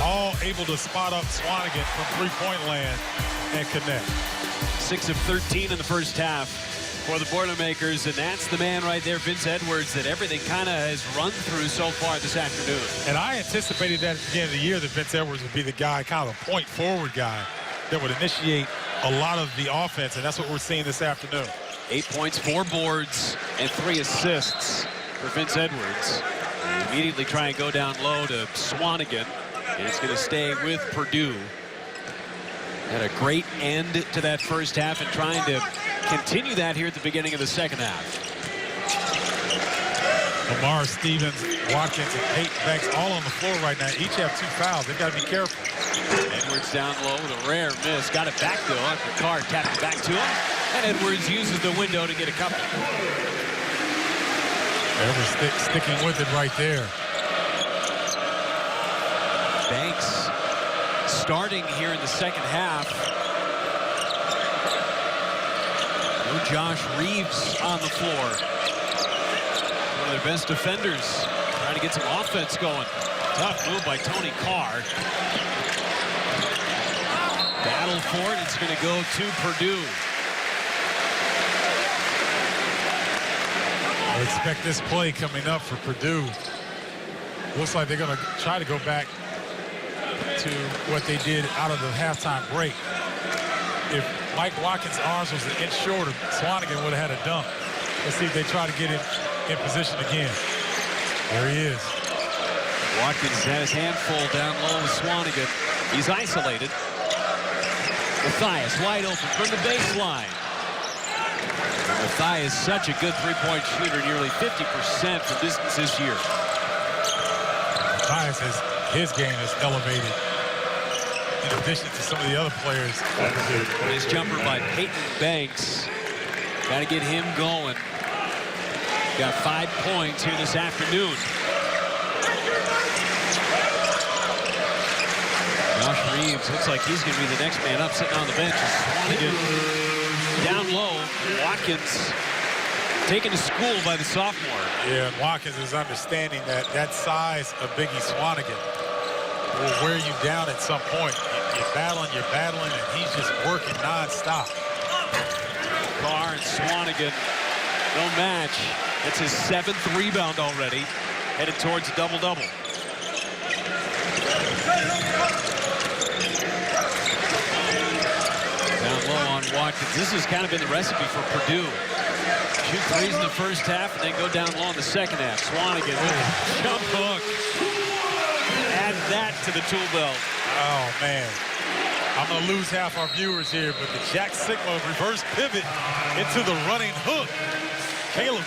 Speaker 2: all able to spot up Swanigan from three-point land and connect.
Speaker 1: 6 of 13 in the first half for the Boilermakers, and that's the man right there, Vince Edwards, that everything kind of has run through so far this afternoon.
Speaker 2: And I anticipated that at the beginning of the year that Vince Edwards would be the guy, kind of a point-forward guy that would initiate a lot of the offense, and that's what we're seeing this afternoon.
Speaker 1: 8 points, 4 boards, and 3 assists for Vince Edwards. And immediately try and go down low to Swanigan, and it's going to stay with Purdue. Had a great end to that first half and trying to continue that here at the beginning of the second half.
Speaker 2: Lamar, Stevens, Watkins, and Peyton Banks all on the floor right now. Each have 2 fouls. They've got to be careful.
Speaker 1: Edwards down low with a rare miss. Got it back though after Carr tapped it back to him. And Edwards uses the window to get a couple.
Speaker 2: Edwards sticking with it right there.
Speaker 1: Banks starting here in the second half. No Josh Reeves on the floor. One of their best defenders. Trying to get some offense going. Tough move by Tony Carr. Battle for it. It's going to go to Purdue.
Speaker 2: I expect this play coming up for Purdue. Looks like they're going to try to go back to what they did out of the halftime break. if Mike Watkins' arms was an inch shorter, Swanigan would have had a dunk. Let's see if they try to get him in position again. There he is.
Speaker 1: Watkins had his hand full down low with Swanigan. He's isolated. Matthias wide open from the baseline. Matthias, such a good three-point shooter, nearly 50% from distance this year.
Speaker 2: Matthias, his game is elevated in addition to some of the other players.
Speaker 1: His jumper by Peyton Banks. Got to get him going. Got 5 points here this afternoon. Josh Reeves looks like he's going to be the next man up, sitting on the bench. Swanigan down low. Watkins taken to school by the sophomore.
Speaker 2: Yeah, and Watkins is understanding that size of Biggie Swanigan will wear you down at some point. You're battling, and he's just working nonstop.
Speaker 1: Carr and Swanigan, no match. That's his 7th rebound already. Headed towards a double-double. Down low on Watkins. This has kind of been the recipe for Purdue. Shoot threes in the first half and then go down low in the second half. Swanigan, jump hook. Add that to the tool belt.
Speaker 2: Oh, man. I'm going to lose half our viewers here, but the Jack Sigma reverse pivot into the running hook. Caleb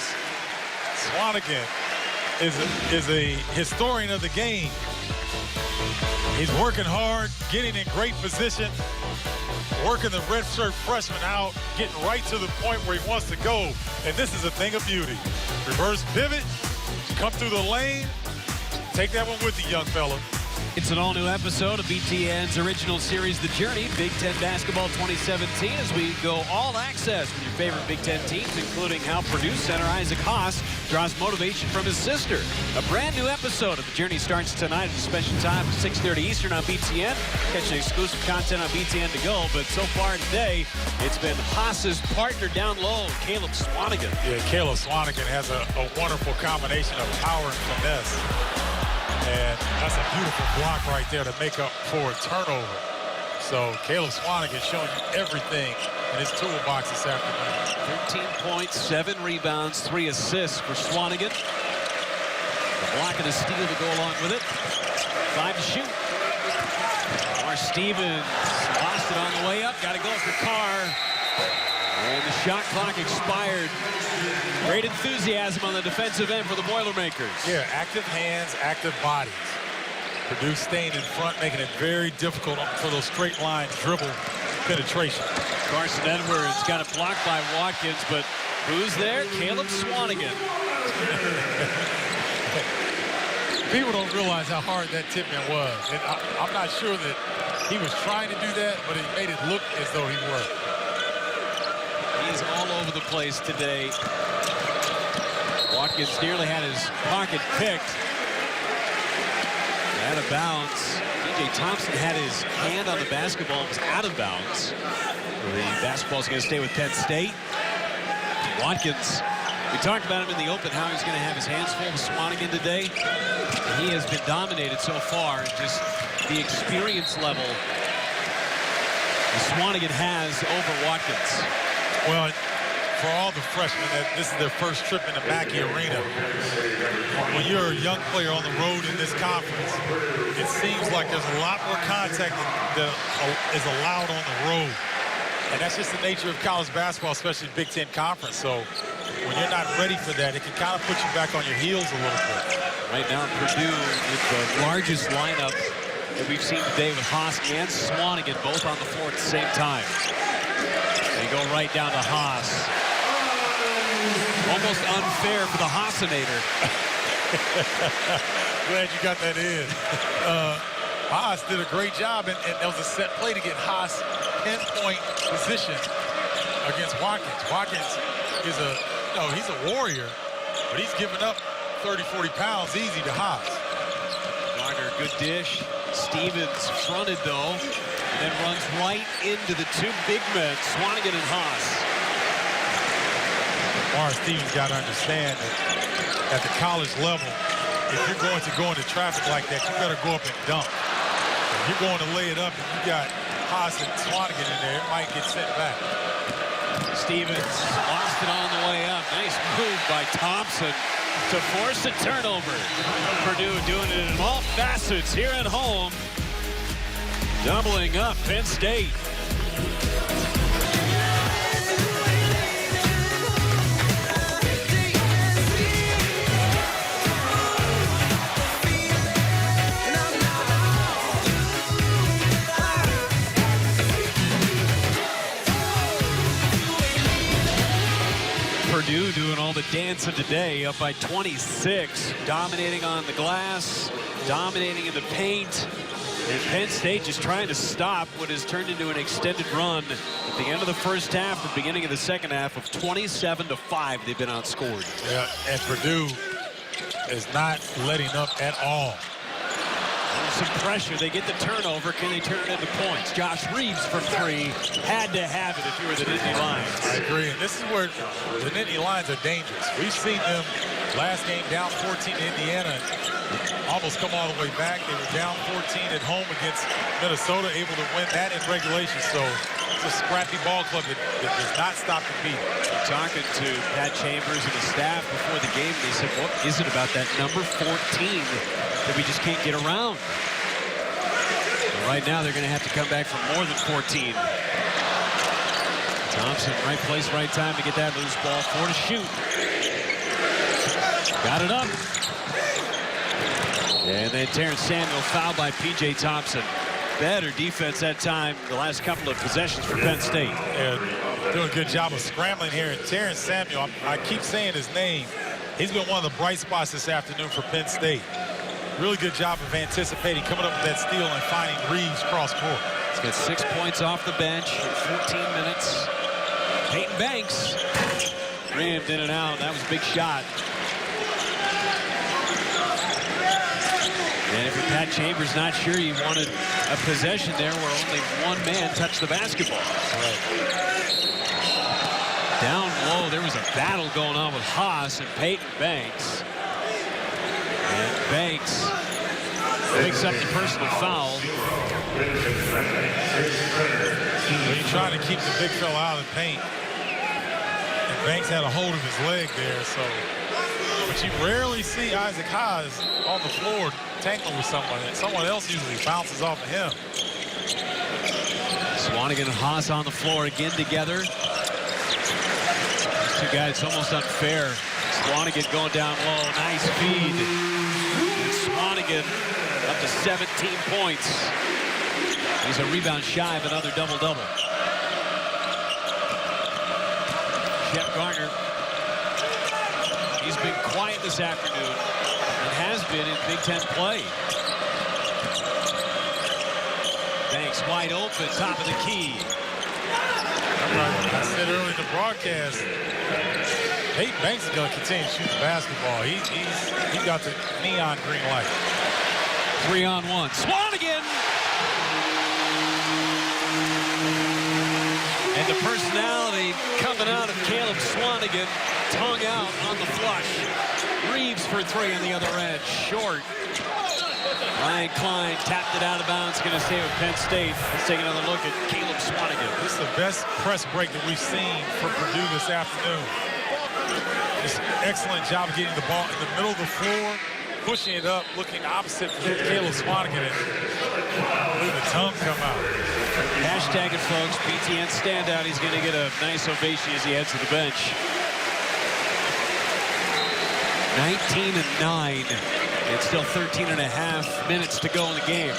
Speaker 2: Swanigan is a historian of the game. He's working hard, getting in great position, working the redshirt freshman out, getting right to the point where he wants to go. And this is a thing of beauty. Reverse pivot, come through the lane, take that one with you, young fella.
Speaker 1: It's an all-new episode of BTN's original series, The Journey, Big Ten Basketball 2017, as we go all access with your favorite Big Ten teams, including how Purdue center Isaac Haas draws motivation from his sister. A brand new episode of The Journey starts tonight at a special time, 6:30 Eastern on BTN. Catch the exclusive content on BTN to go, but so far today, it's been Haas's partner down low, Caleb Swanigan.
Speaker 2: Yeah, Caleb Swanigan has a wonderful combination of power and finesse. And that's a beautiful block right there to make up for a turnover. So Caleb Swanigan showing you everything in his toolbox this afternoon.
Speaker 1: 13 points, 7 rebounds, 3 assists for Swanigan. A block and a steal to go along with it. 5 to shoot. Mar Stevens lost it on the way up. Got to go for Carr. And the shot clock expired. Great enthusiasm on the defensive end for the Boilermakers.
Speaker 2: Yeah, active hands, active bodies. Purdue staying in front, making it very difficult for those straight line dribble penetration.
Speaker 1: Carson Edwards got it blocked by Watkins, but who's there? Caleb Swanigan.
Speaker 2: People don't realize how hard that tip-in was. And I'm not sure that he was trying to do that, but it made it look as though he were.
Speaker 1: He's all over the place today. Watkins nearly had his pocket picked. Out of bounds. DJ Thompson had his hand on the basketball and was out of bounds. The basketball's going to stay with Penn State. Watkins, we talked about him in the open, how he's going to have his hands full with Swanigan today. And he has been dominated so far. Just the experience level that Swanigan has over Watkins.
Speaker 2: Well, for all the freshmen, this is their first trip in the Mackey Arena. When you're a young player on the road in this conference, it seems like there's a lot more contact that is allowed on the road. And that's just the nature of college basketball, especially Big Ten Conference. So when you're not ready for that, it can kind of put you back on your heels a little bit.
Speaker 1: Right now, Purdue with the largest lineup that we've seen today with Haas and Swanigan both on the floor at the same time. They go right down to Haas. Almost unfair for the Haasinator.
Speaker 2: Glad you got that in. Haas did a great job, and there was a set play to get Haas pinpoint position against Watkins. Watkins is he's a warrior, but he's giving up 30, 40 pounds easy to Haas.
Speaker 1: Gardner, good dish. Stevens fronted though, and then runs right into the 2 big men, Swanigan and Haas.
Speaker 2: Morris Stevens got to understand that at the college level, if you're going to go into traffic like that, you better go up and dunk. If you're going to lay it up and you got Haas and Swanigan in there, it might get sent back.
Speaker 1: Stevens lost it on the way up. Nice move by Thompson to force a turnover. Purdue doing it in all facets here at home. Doubling up Penn State. Purdue doing all the dancing today, up by 26, dominating on the glass, dominating in the paint, and Penn State just trying to stop what has turned into an extended run at the end of the first half, the beginning of the second half of 27-5. They've been outscored.
Speaker 2: Yeah, and Purdue is not letting up at all.
Speaker 1: Some pressure. They get the turnover. Can they turn it into points? Josh Reeves for three. Had to have it if you were the Nittany Lions.
Speaker 2: I agree. And this is where the Nittany Lions are dangerous. We've seen them last game down 14 to Indiana. Almost come all the way back. They were down 14 at home against Minnesota, able to win that in regulation. So it's a scrappy ball club that does not stop the beat.
Speaker 1: Talking to Pat Chambers and the staff before the game, they said, what is it about that number 14 that we just can't get around? And right now, they're going to have to come back for more than 14. Thompson, right place, right time to get that loose ball. 4 to shoot. Got it up. And then Terrence Samuel fouled by P.J. Thompson. Better defense that time, the last couple of possessions for Penn State.
Speaker 2: Yeah, doing a good job of scrambling here. And Terrence Samuel, I keep saying his name. He's been one of the bright spots this afternoon for Penn State. Really good job of anticipating, coming up with that steal and finding Reeves cross court.
Speaker 1: He's got 6 points off the bench in 14 minutes. Peyton Banks rammed in and out. That was a big shot. And if you're Pat Chambers, not sure you wanted a possession there where only one man touched the basketball.
Speaker 2: Right.
Speaker 1: Down low, there was a battle going on with Haas and Peyton Banks. And Banks picks up the personal foul.
Speaker 2: He's trying to keep the big fella out of the paint. And Banks had a hold of his leg there, so. But you rarely see Isaac Haas on the floor tangling with someone, and someone else usually bounces off of him.
Speaker 1: Swanigan and Haas on the floor again together. These two guys, almost unfair. Swanigan going down low, nice feed. And Swanigan up to 17 points. He's a rebound shy of another double-double. Shep Garner. He's been quiet this afternoon and has been in Big Ten play. Banks wide open, top of the key.
Speaker 2: I said earlier in the broadcast, Peyton Banks is going to continue to shoot the basketball. He got the neon green light.
Speaker 1: 3-on-1. Swanigan! And the personality coming out of Caleb Swanigan, tongue out on the flush. Reeves for three on the other end, short. Ryan Klein tapped it out of bounds, going to stay with Penn State. Let's take another look at Caleb Swanigan.
Speaker 2: This is the best press break that we've seen for Purdue this afternoon. Just excellent job of getting the ball in the middle of the floor, pushing it up, looking opposite from Caleb Swanigan. Look at the tongue come out.
Speaker 1: Hashtag it, folks. BTN standout. He's going to get a nice ovation as he heads to the bench. 19-9. It's still 13.5 minutes to go in the game.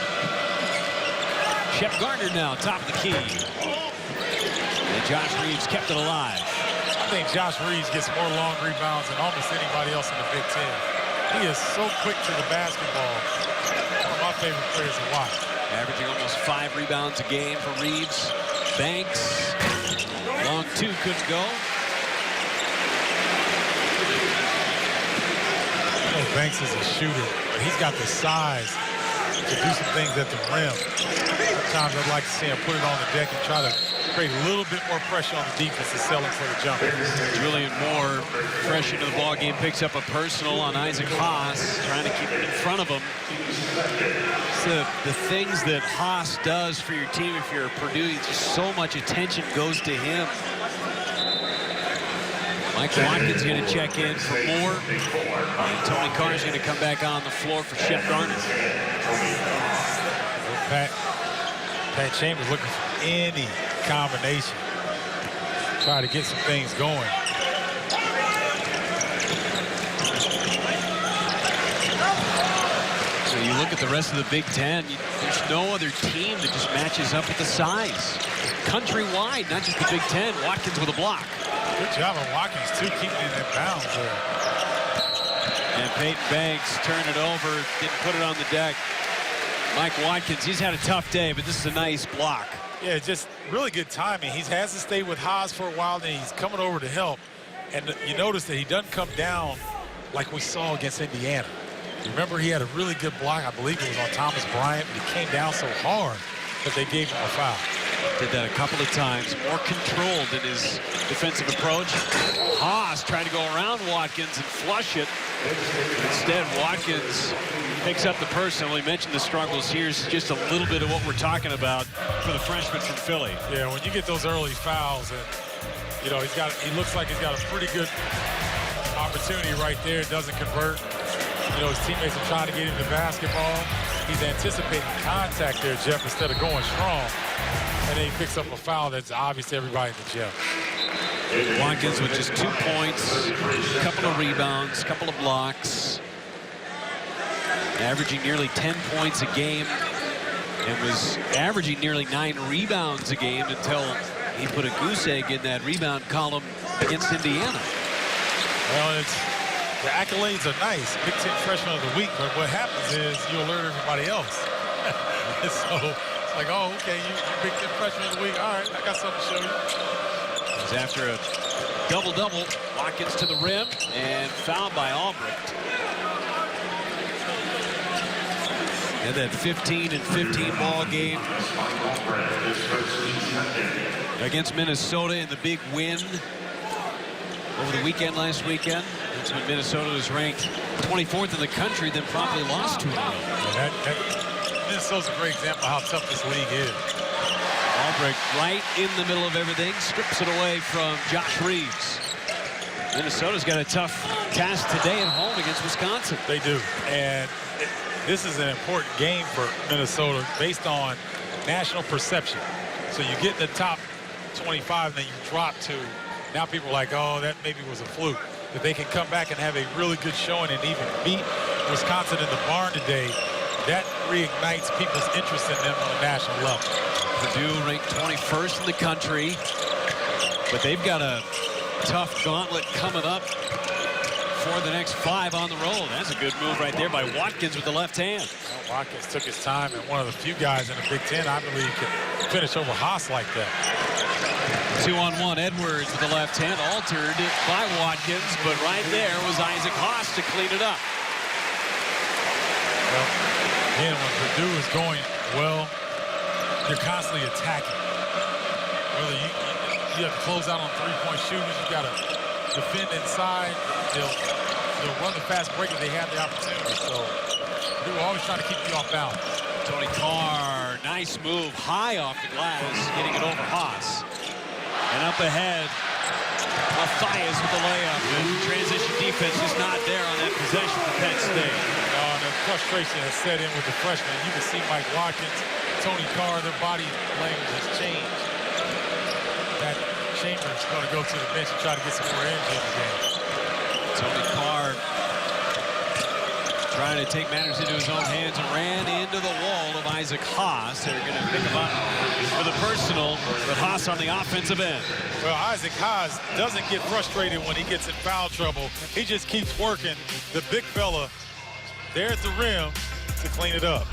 Speaker 1: Shep Garner now, top of the key. And Josh Reeves kept it alive.
Speaker 2: I think Josh Reeves gets more long rebounds than almost anybody else in the Big Ten. He is so quick to the basketball. One of my favorite players to watch.
Speaker 1: Averaging almost 5 rebounds a game for Reeves. Banks, long two, couldn't go.
Speaker 2: Banks is a shooter, but he's got the size to do some things at the rim. Sometimes I'd like to see him put it on the deck and try to create a little bit more pressure on the defense and sell him for the jumper.
Speaker 1: Julian Moore, fresh into the ball game, picks up a personal on Isaac Haas, trying to keep it in front of him. It's the things that Haas does for your team if you're Purdue, just so much attention goes to him. Mike Watkins going to check in for Moore. And Tony Carr is going to come back on the floor for Shep Garner.
Speaker 2: Pat Chambers looking for any combination. Try to get some things going.
Speaker 1: So you look at the rest of the Big Ten, there's no other team that just matches up with the size. Countrywide, not just the Big Ten. Watkins with a block.
Speaker 2: Good job on Watkins, too, keeping it in bounds there.
Speaker 1: And Peyton Banks turned it over, didn't put it on the deck. Mike Watkins, he's had a tough day, but this is a nice block.
Speaker 2: Yeah, just really good timing. He has to stay with Haas for a while, then he's coming over to help. And you notice that he doesn't come down like we saw against Indiana. Remember, he had a really good block. I believe it was on Thomas Bryant, but he came down so hard that they gave him a foul.
Speaker 1: Did that a couple of times, more controlled in his defensive approach. Haas trying to go around Watkins and flush it. Instead, Watkins picks up the personal. We mentioned the struggles. Here's just a little bit of what we're talking about for the freshman from Philly.
Speaker 2: Yeah, when you get those early fouls, and you know he looks like he's got a pretty good opportunity right there. Doesn't convert. You know, his teammates are trying to get him the basketball. He's anticipating contact there, Jeff, instead of going strong. And then he picks up a foul that's obvious to everybody in the gym.
Speaker 1: Watkins with just 2 points, a couple of rebounds, a couple of blocks. Averaging nearly 10 points a game. And was averaging nearly 9 rebounds a game until he put a goose egg in that rebound column against Indiana.
Speaker 2: Well, the accolades are nice. Big Ten Freshman of the Week, but what happens is you alert everybody else. So it's like, oh, okay, you're Big Ten Freshman of the Week. All right, I got something to show you.
Speaker 1: It was after a double-double. Watkins to the rim and fouled by Albrecht. And that 15-15 ball game against Minnesota in the big win over the weekend last weekend. That's when Minnesota was ranked 24th in the country, then promptly lost to them.
Speaker 2: Minnesota's a great example of how tough this league is.
Speaker 1: Albrecht right in the middle of everything, strips it away from Josh Reeves. Minnesota's got a tough task today at home against Wisconsin.
Speaker 2: They do, and this is an important game for Minnesota based on national perception. So you get in the top 25 and then you drop to, now people are like, oh, that maybe was a fluke. If they can come back and have a really good showing and even beat Wisconsin in the barn today, that reignites people's interest in them on a national level.
Speaker 1: Purdue ranked 21st in the country, but they've got a tough gauntlet coming up for the next 5 on the road. That's a good move right there by Watkins with the left hand.
Speaker 2: Well, Watkins took his time, and one of the few guys in the Big Ten, I believe, can finish over Haas like that.
Speaker 1: 2-on-1, Edwards with the left hand, altered by Watkins, but right there was Isaac Haas to clean it up.
Speaker 2: Well, again, when Purdue is going well, you're constantly attacking. Whether you have to close out on three-point shooters, you got to defend inside. They'll run the fast break if they have the opportunity. So Purdue always trying to keep you off balance.
Speaker 1: Tony Carr, nice move, high off the glass, getting it over Haas. And up ahead, Mathias with the layup. And transition defense just not there on that possession for Penn State.
Speaker 2: The frustration has set in with the freshmen. You can see Mike Watkins, Tony Carr, their body language has changed. That Chambers is going to go to the bench and try to get some more energy in the game.
Speaker 1: Tony Carr trying to take matters into his own hands and ran into the wall of Isaac Haas. They're going to pick him up for the personal, but Haas on the offensive end.
Speaker 2: Well, Isaac Haas doesn't get frustrated when he gets in foul trouble. He just keeps working the big fella there at the rim to clean it up.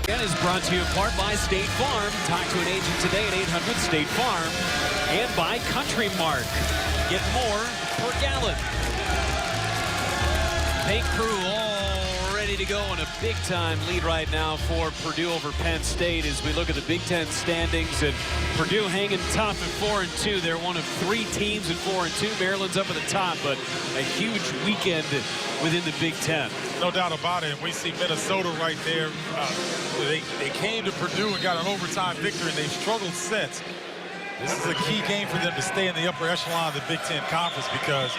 Speaker 1: Again, is brought to you in part by State Farm. Talk to an agent today at 800-STATE-FARM. And by Country Mark. Get more per gallon. Paint crew all ready ready to go, and a big-time lead right now for Purdue over Penn State as we look at the Big Ten standings. And Purdue hanging top at 4-2. They're one of 3 teams at 4-2. Maryland's up at the top, but a huge weekend within the Big Ten.
Speaker 2: No doubt about it. And we see Minnesota right there. They came to Purdue and got an overtime victory, and they've struggled since. This is a key game for them to stay in the upper echelon of the Big Ten Conference because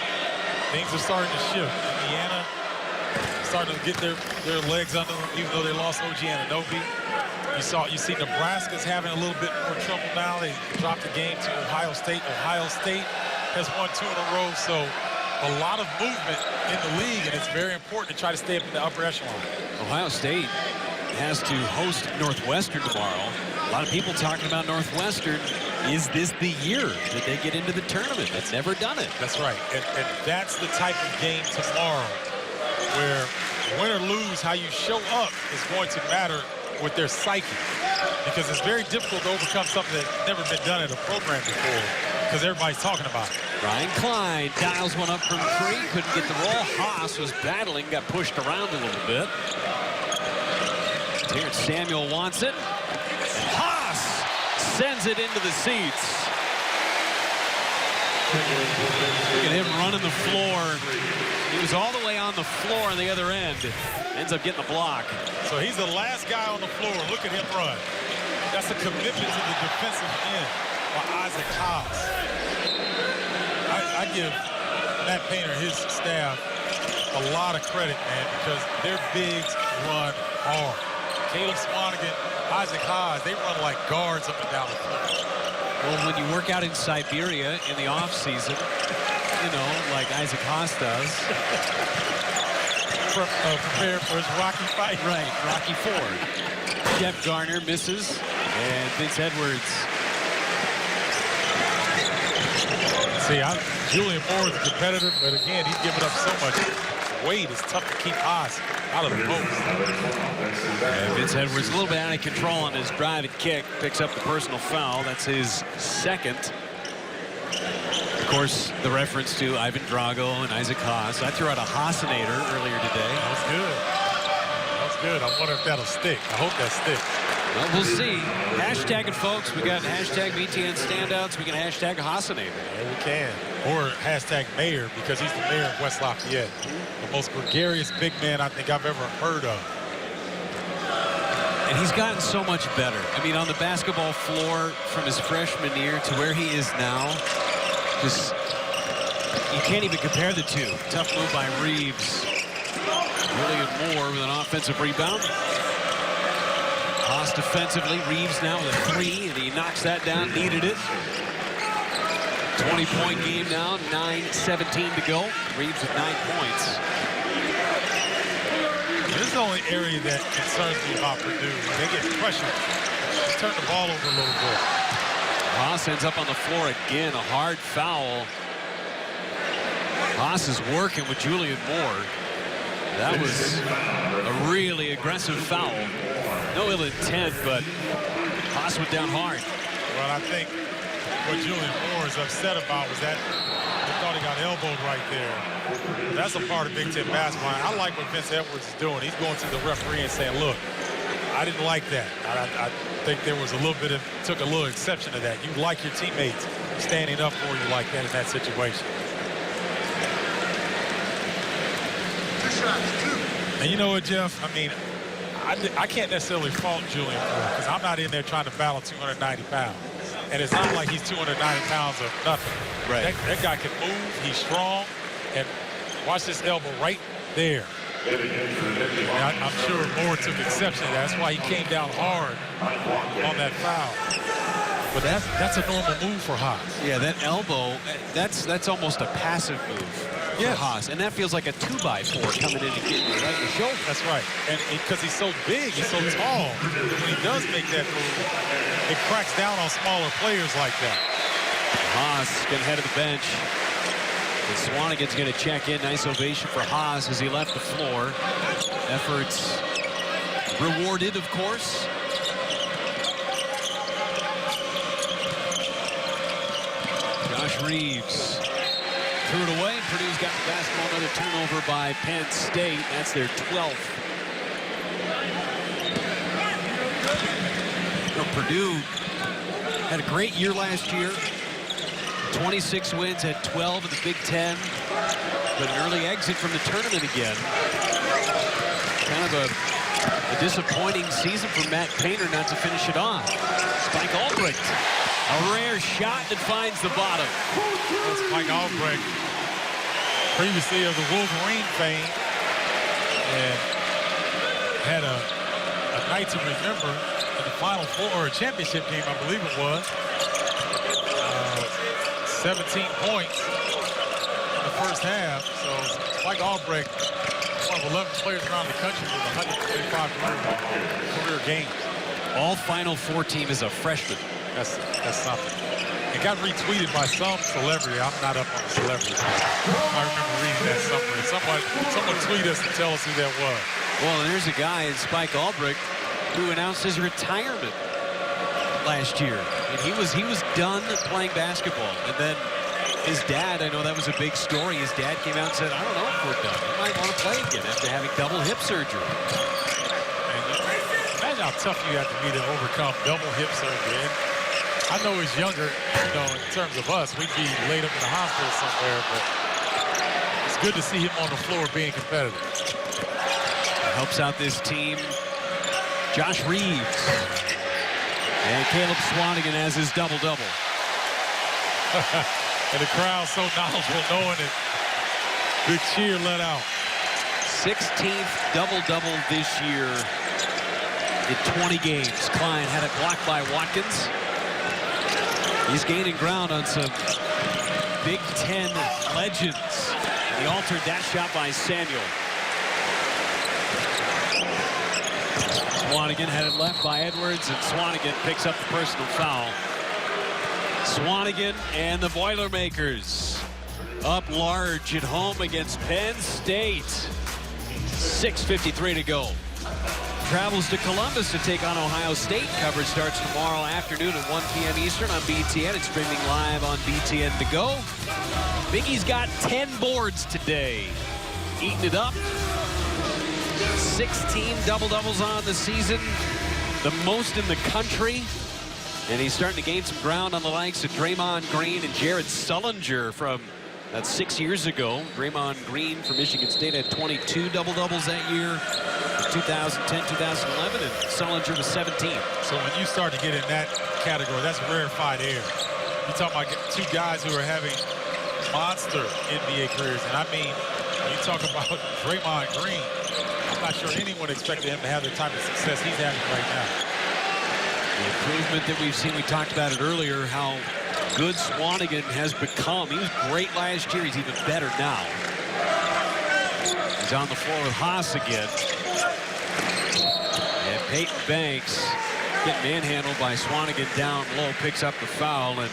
Speaker 2: things are starting to shift. Indiana starting to get their legs under them, even though they lost OG Anunoby. You see Nebraska's having a little bit more trouble now. They dropped the game to Ohio State. Ohio State has won 2 in a row, so a lot of movement in the league, and it's very important to try to stay up in the upper echelon.
Speaker 1: Ohio State has to host Northwestern tomorrow. A lot of people talking about Northwestern. Is this the year that they get into the tournament? They've never done it.
Speaker 2: That's right, and that's the type of game tomorrow where win or lose, how you show up is going to matter with their psyche, because it's very difficult to overcome something that's never been done in a program before because everybody's talking about it.
Speaker 1: Ryan Klein dials one up from 3, couldn't get the roll. Haas was battling, got pushed around a little bit. Terrence Samuel wants it. Haas sends it into the seats. Look at him running the floor. He was all the way on the floor on the other end. Ends up getting the block.
Speaker 2: So he's the last guy on the floor. Look at him run. That's a commitment to the defensive end by Isaac Haas. I give Matt Painter, his staff, a lot of credit, man, because their bigs run hard. Caleb Swanigan, Isaac Haas, they run like guards up and down the floor.
Speaker 1: Well, when you work out in Siberia in the off season, you know, like Isaac Haas does.
Speaker 2: Prepare for his Rocky fight.
Speaker 1: Right, Rocky Ford. Jeff Garner misses, and Vince Edwards.
Speaker 2: See, Julian Moore is a competitor, but again, he's giving up so much weight. It's tough to keep Haas out of the post.
Speaker 1: And Vince Edwards a little bit out of control on his driving kick. Picks up the personal foul. That's his 2nd. Of course, the reference to Ivan Drago and Isaac Haas. I threw out a Haasinator earlier today.
Speaker 2: That was good. That was good. I wonder if that'll stick. I hope that sticks.
Speaker 1: Well, we'll see. Hashtag it, folks. We got hashtag BTN standouts. We can hashtag Haasinator.
Speaker 2: Yeah, we can. Or hashtag mayor, because he's the mayor of West Lafayette. The most gregarious big man I think I've ever heard of.
Speaker 1: And he's gotten so much better. I mean, on the basketball floor from his freshman year to where he is now, just, you can't even compare the two. Tough move by Reeves. Julian Moore with an offensive rebound. Haas defensively. Reeves now with a 3, and he knocks that down. Needed it. 20-point game now. 9:17 to go. Reeves with 9 points.
Speaker 2: This is the only area that concerns me about Purdue. When they get pressured, just turn the ball over a little bit.
Speaker 1: Haas ends up on the floor again. A hard foul. Haas is working with Julian Moore. That was a really aggressive foul. No ill intent, but Haas went down hard.
Speaker 2: Well, I think what Julian Moore is upset about was that he thought he got elbowed right there. That's a part of Big Ten basketball. I like what Vince Edwards is doing. He's going to the referee and saying, look, I didn't like that. I think there was a little bit of, took a little exception to that. You like your teammates standing up for you like that in that situation. And you know what, Jeff? I mean, I can't necessarily fault Julian Moore because I'm not in there trying to battle 290 pounds. And it's not like he's 290 pounds of nothing.
Speaker 1: Right.
Speaker 2: That guy can move. He's strong. And watch this elbow right there. And I'm sure Moore took exception to that. That's why he came down hard on that foul. But that's a normal move for Haas.
Speaker 1: Yeah, that elbow, that's almost a passive move for Haas. And that feels like a 2x4 coming in and getting you right in the shoulder.
Speaker 2: That's right. And because he's so big, he's so tall, when he does make that move, it cracks down on smaller players like that.
Speaker 1: Haas going to head to the bench. And Swanigan's going to check in. Nice ovation for Haas as he left the floor. Efforts rewarded, of course. Josh Reeves threw it away. Purdue's got the basketball. Another turnover by Penn State. That's their 12th. You know, Purdue had a great year last year. 26 wins, had 12 in the Big Ten. But an early exit from the tournament again. Kind of a disappointing season for Matt Painter not to finish it off. Spike Albrecht, a rare shot that finds the bottom.
Speaker 2: That's Spike Albrecht, previously of the Wolverine fame, and had a night to remember in the Final Four, or a championship game, I believe it was. 17 points in the first half. So Spike Albrecht, one of 11 players around the country with 125 career games.
Speaker 1: All Final Four team is a freshman.
Speaker 2: That's something. It got retweeted by some celebrity. I'm not up on the celebrity. I remember reading that somewhere. Someone tweet us and tell us who that was.
Speaker 1: Well, and there's a guy in Spike Albrecht who announced his retirement last year. And he was done playing basketball. And then his dad, I know that was a big story. His dad came out and said, I don't know if we're done. We might want to play again after having double hip surgery.
Speaker 2: Imagine how tough you have to be to overcome double hip surgery. And I know he's younger, you know, in terms of us. We'd be laid up in the hospital somewhere, but it's good to see him on the floor being competitive.
Speaker 1: Helps out this team. Josh Reeves. And Caleb Swanigan has his double-double.
Speaker 2: And the crowd so knowledgeable, knowing it. Good cheer let out.
Speaker 1: 16th double-double this year in 20 games. Klein had it blocked by Watkins. He's gaining ground on some Big Ten legends. He altered that shot by Samuel. Swanigan had it left by Edwards, and Swanigan picks up the personal foul. Swanigan and the Boilermakers up large at home against Penn State. 6:53 to go. Travels to Columbus to take on Ohio State. Coverage starts tomorrow afternoon at 1 p.m. Eastern on BTN. It's streaming live on BTN To Go. Big E's got 10 boards today. Eating it up. 16 double-doubles on the season, the most in the country. And he's starting to gain some ground on the likes of Draymond Green and Jared Sullinger from 6 years ago. Draymond Green from Michigan State had 22 double-doubles that year, 2010, 2011, and Sullinger was 17.
Speaker 2: So when you start to get in that category, that's rarefied air. You're talking about two guys who are having monster NBA careers. And I mean, when you talk about Draymond Green, I'm not sure anyone expected him to have the type of success he's having right now.
Speaker 1: The improvement that we've seen, we talked about it earlier, how good Swanigan has become. He was great last year. He's even better now. He's on the floor with Haas again. And Peyton Banks getting manhandled by Swanigan down low, picks up the foul. And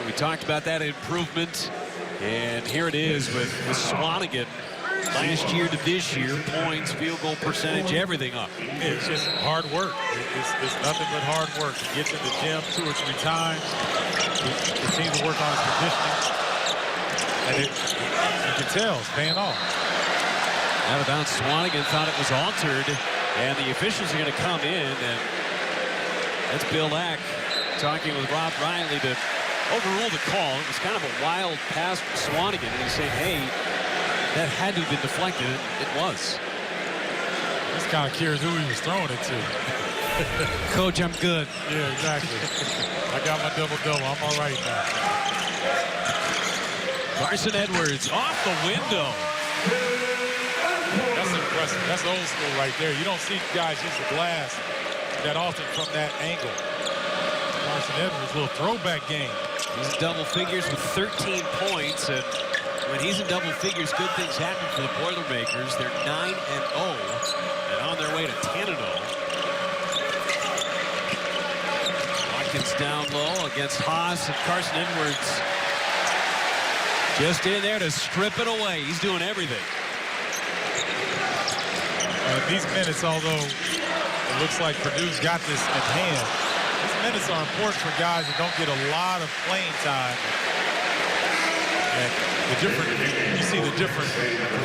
Speaker 1: we talked about that improvement. And here it is with Swanigan. Last year to this year, points, field goal percentage, everything up.
Speaker 2: It's just hard work. It's nothing but hard work. He gets in the gym 2 or 3 times. He continues to work on his conditioning. And you can tell it's paying off.
Speaker 1: Out of bounds, Swanigan thought it was altered. And the officials are going to come in. And that's Bill Ack talking with Rob Riley to overrule the call. It was kind of a wild pass from Swanigan. And he's saying, hey, that had to have been deflected. It was.
Speaker 2: Just kind of curious who he was throwing it to.
Speaker 1: Coach, I'm good.
Speaker 2: Yeah, exactly. I got my double-double. I'm all right now.
Speaker 1: Carson Edwards off the window.
Speaker 2: That's impressive. That's old school right there. You don't see guys use the glass that often from that angle. Carson Edwards, little throwback game.
Speaker 1: He's in double figures with 13 points. And when he's in double figures, good things happen for the Boilermakers. They're 9-0 and on their way to 10-0. Watkins down low against Haas, and Carson Edwards just in there to strip it away. He's doing everything.
Speaker 2: These minutes, although it looks like Purdue's got this in hand, these minutes are important for guys that don't get a lot of playing time. And you see the different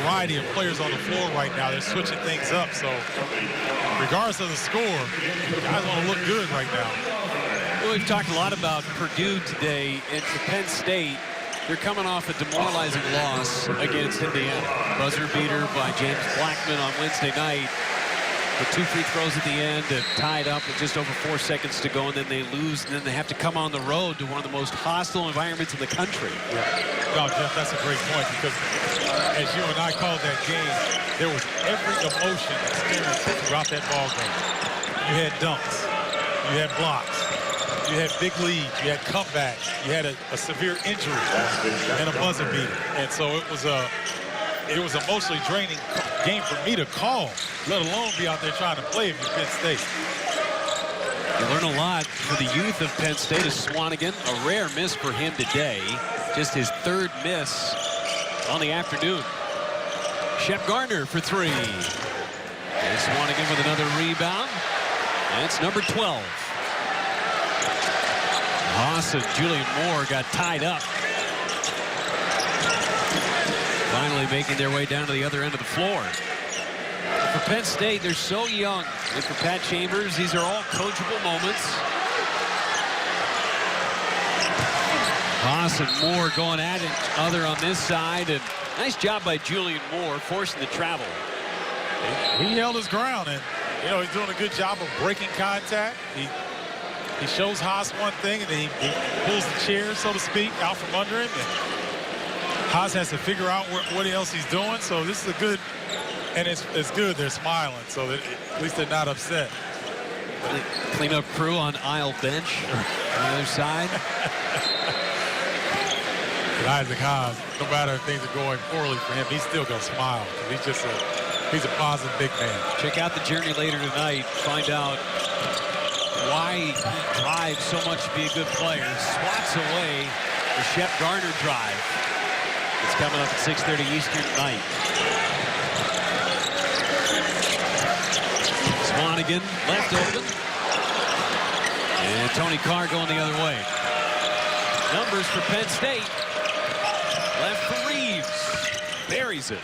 Speaker 2: variety of players on the floor right now. They're switching things up. So regardless of the score, guys want to look good right now.
Speaker 1: Well, we've talked a lot about Purdue today, and for Penn State, they're coming off a demoralizing loss against Indiana. Buzzer beater by James Blackman on Wednesday night. With 2 free throws at the end and tied up with just over 4 seconds to go, and then they lose, and then they have to come on the road to one of the most hostile environments in the country.
Speaker 2: Yeah. No, Jeff, that's a great point, because as you and I called that game, there was every emotion experienced throughout that ball game. You had dunks, you had blocks, you had big leads, you had comebacks, you had a severe injury and a buzzer beater. And so it was a emotionally draining game for me to call, let alone be out there trying to play if you're Penn State.
Speaker 1: You learn a lot for the youth of Penn State. Is Swanigan, a rare miss for him today. Just his 3rd miss on the afternoon. Shep Gardner for 3. And Swanigan with another rebound. That's number 12. Haas and Julian Moore got tied up. Finally making their way down to the other end of the floor. For Penn State, they're so young. And for Pat Chambers, these are all coachable moments. Haas and Moore going at each other on this side. And nice job by Julian Moore forcing the travel.
Speaker 2: He held his ground, and he's doing a good job of breaking contact. He shows Haas one thing, and then he pulls the chair, so to speak, out from under him. And Haas has to figure out what else he's doing. So this is a good, and it's good they're smiling, so that at least they're not upset.
Speaker 1: Cleanup crew on aisle bench on the other side.
Speaker 2: But Isaac Haas, no matter if things are going poorly for him, he's still going to smile. He's a positive big man.
Speaker 1: Check out the journey later tonight. Find out why he drives so much to be a good player. Swats away the Shep Gardner drive. It's coming up at 6:30 Eastern tonight. Swanigan left open. And Tony Carr going the other way. Numbers for Penn State. Left for Reeves. Buries it.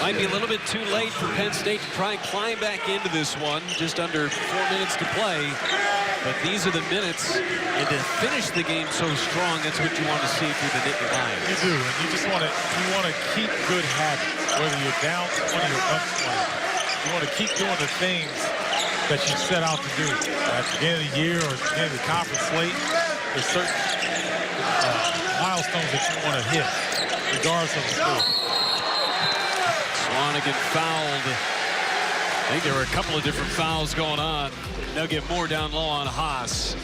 Speaker 1: Might be a little bit too late for Penn State to try and climb back into this one. Just under 4 minutes to play. But these are the minutes. And to finish the game so strong, that's what you want to see through the Nittany Lions.
Speaker 2: You do. And you just want to keep good habits. Whether you're down 20 or up 20. You want to keep doing the things that you set out to do. At the beginning of the year or at the beginning of the conference slate, there's certain milestones that you want to hit, regardless of the score.
Speaker 1: Swanigan fouled. I think there were a couple of different fouls going on. They'll get more down low on Haas.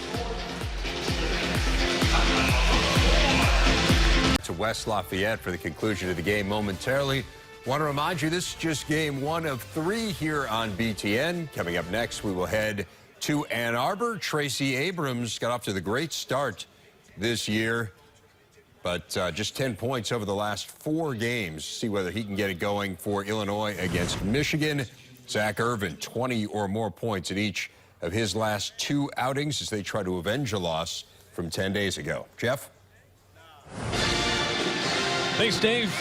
Speaker 3: To West Lafayette for the conclusion of the game momentarily. Want to remind you, this is just game 1 of 3 here on BTN. Coming up next, we will head to Ann Arbor. Tracy Abrams got off to the great start this year, but just 10 points over the last 4 games. See whether he can get it going for Illinois against Michigan. Zach Irvin, 20 or more points in each of his last 2 outings as they try to avenge a loss from 10 days ago. Jeff?
Speaker 1: Thanks, Dave.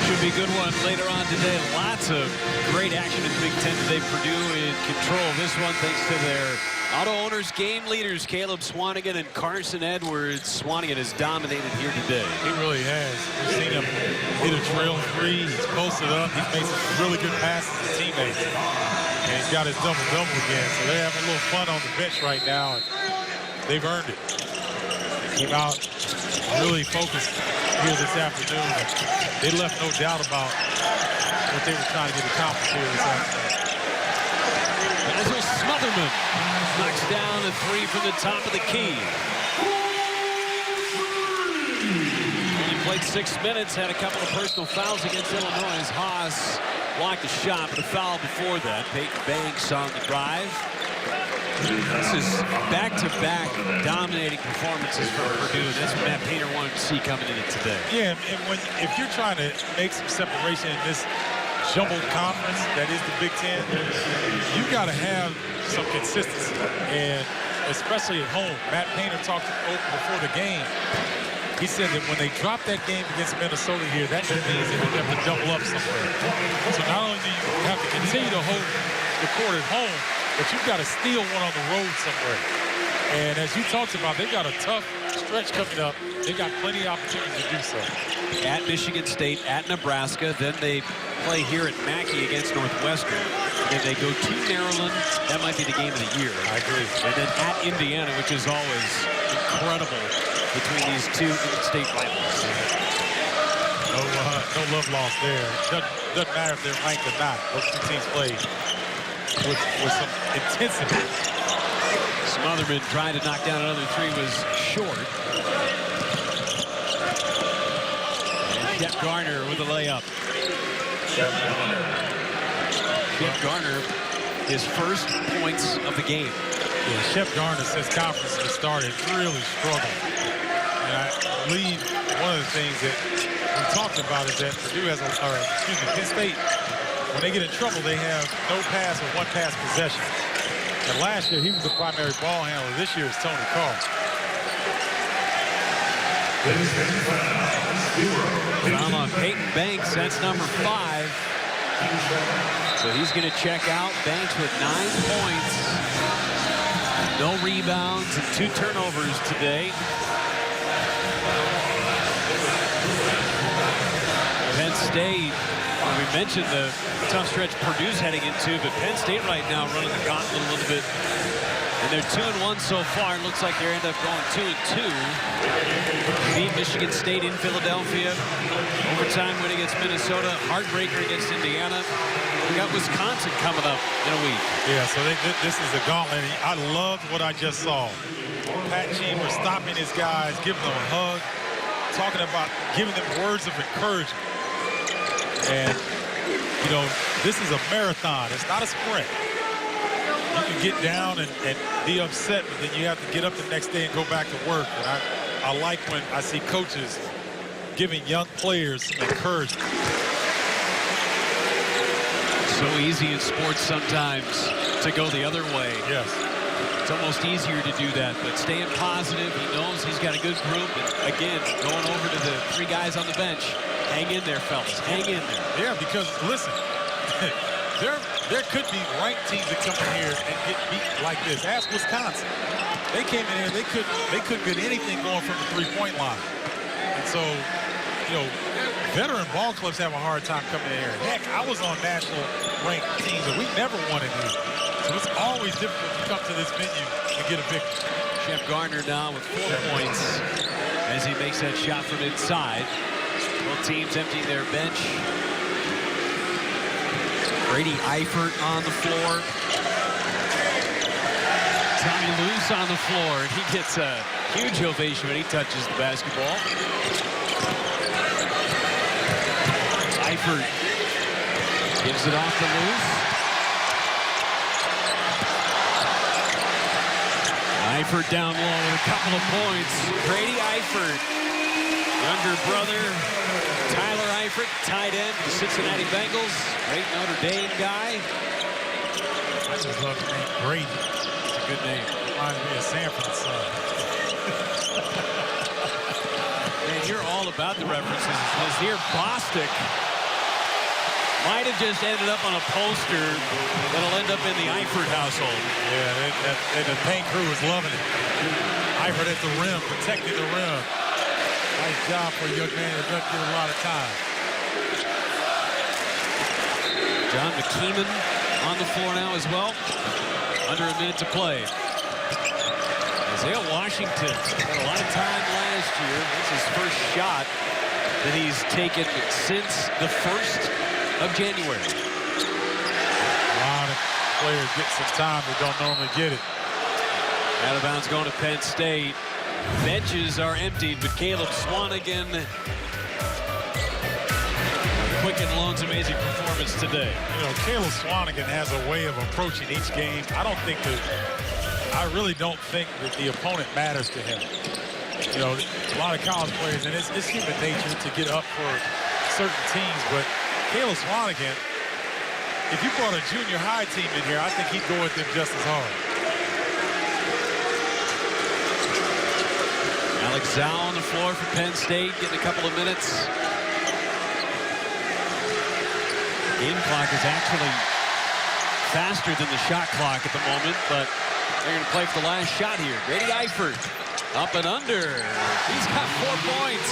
Speaker 1: Should be a good one later on today. Lots of great action in Big Ten today. Purdue in control of this one thanks to their auto owners, game leaders, Caleb Swanigan and Carson Edwards. Swanigan has dominated here today.
Speaker 2: He really has. We've seen him hit a trail 3. He's posted up. He's made some really good passes to teammates. And he's got his double-double again. So they're having a little fun on the bench right now. And they've earned it. They came out really focused here this afternoon. They left no doubt about what they were trying to get accomplished here this afternoon.
Speaker 1: As was Smotherman. Knocks down a 3 from the top of the key. He played 6 minutes, had a couple of personal fouls against Illinois. Haas blocked a shot, but a foul before that. Peyton Banks on the drive. This is back-to-back dominating performances from Purdue. That's what Matt Painter wanted to see coming in today.
Speaker 2: Yeah, and if you're trying to make some separation in this jumbled conference that is the Big Ten, you've got to have some consistency, and especially at home. Matt Painter talked before the game. he said that when they drop that game against Minnesota here, that just means that they have to double up somewhere. So not only do you have to continue to hold the court at home, but you've got to steal one on the road somewhere. And as you talked about, they've got a tough stretch coming up. They've got plenty of opportunities to do so.
Speaker 1: At Michigan State, at Nebraska, then they play here at Mackey against Northwestern. And then they go to Maryland. That might be the game of the year.
Speaker 2: I agree.
Speaker 1: And then at Indiana, which is always incredible between these two state rivals.
Speaker 2: No love lost there. Doesn't matter if they're ranked or not. Those two teams play with some intensity.
Speaker 1: Smotherman trying to knock down another three, was short. And Shep Garner with a layup. Shep Garner, his first points of the game.
Speaker 2: Yeah, Shep Garner, since conference has started, really struggled. And I believe one of the things that we talked about is that Purdue has Penn State, when they get in trouble, they have no pass or one pass possession. And last year, he was the primary ball handler. This year, it's Tony Carr.
Speaker 1: From Peyton Banks, that's number 5. So he's going to check out. Banks with 9 points. No rebounds and 2 turnovers today. Penn State, we mentioned the tough stretch Purdue's heading into, but Penn State right now running the gauntlet a little bit. And they're 2-1 so far. It looks like they end up going 2-2. Beat Michigan State in Philadelphia. Overtime win against Minnesota. Heartbreaker against Indiana. We got Wisconsin coming up in a week.
Speaker 2: Yeah, so this is a gauntlet. I loved what I just saw. Pat Cheever stopping his guys, giving them a hug, talking about giving them words of encouragement. And, you know, this is a marathon. It's not a sprint. You can get down and be upset, but then you have to get up the next day and go back to work. And I like when I see coaches giving young players encouragement.
Speaker 1: So easy in sports sometimes to go the other way.
Speaker 2: Yes.
Speaker 1: It's almost easier to do that, but staying positive. He knows he's got a good group. And again, going over to the 3 guys on the bench. Hang in there, fellas. Hang in there.
Speaker 2: Yeah, because, listen, there could be ranked teams that come in here and get beat like this. Ask Wisconsin. They came in here, they couldn't get anything going from the 3-point line. And so, you know, veteran ball clubs have a hard time coming in here. Heck, I was on national ranked teams, and we never won in here. So it's always difficult to come to this venue and get a victory.
Speaker 1: Shep Garner now with 4 points as he makes that shot from inside. Both teams emptying their bench. Brady Eifert on the floor. Tommy Luce on the floor, and he gets a huge ovation when he touches the basketball. Eifert gives it off to Luce. Eifert down low with a couple of points. Brady Eifert, younger brother, Tyler Eifert, tight end for the Cincinnati Bengals. Great Notre Dame guy.
Speaker 2: I just love the name Brady.
Speaker 1: It's a good name.
Speaker 2: Reminds me of Sanford's son.
Speaker 1: Man, you're all about the references. Nazir Bostic might have just ended up on a poster that'll end up in the Eifert household.
Speaker 2: Yeah, the paint crew was loving it. Eifert at the rim, protecting the rim. Nice job for a young man that doesn't get a lot of time.
Speaker 1: John McKeeman on the floor now as well. Under a minute to play. Isaiah Washington had a lot of time last year. That's his first shot that he's taken since the 1st of January.
Speaker 2: A lot of players get some time that don't normally get it.
Speaker 1: Out of bounds going to Penn State. Benches are emptied, but Caleb Swanigan, quick and lone's amazing performance today.
Speaker 2: You know, Caleb Swanigan has a way of approaching each game. I really don't think that the opponent matters to him. You know, a lot of college players, and it's human nature to get up for certain teams, but Caleb Swanigan, if you brought a junior high team in here, I think he'd go at them just as hard.
Speaker 1: Alex Zhao on the floor for Penn State, getting a couple of minutes. Game clock is actually faster than the shot clock at the moment, but they're going to play for the last shot here. Grady Eifert up and under. He's got 4 points.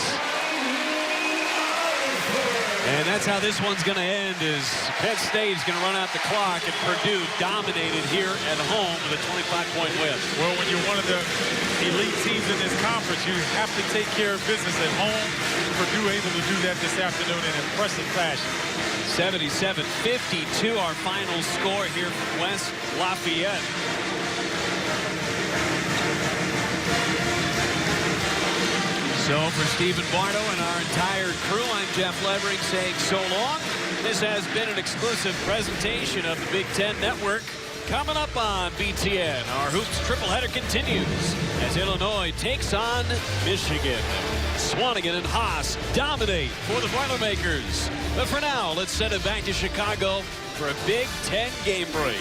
Speaker 1: And that's how this one's going to end, is Penn State is going to run out the clock, and Purdue dominated here at home with a 25-point win.
Speaker 2: Well, when you're one of the elite teams in this conference, you have to take care of business at home. Purdue able to do that this afternoon in impressive fashion.
Speaker 1: 77-52, our final score here from West Lafayette. So for Stephen Bardo and our entire crew, I'm Jeff Levering saying so long. This has been an exclusive presentation of the Big Ten Network. Coming up on BTN, our Hoops triple header continues as Illinois takes on Michigan. Swanigan and Haas dominate for the Boilermakers. But for now, let's send it back to Chicago for a Big Ten game break.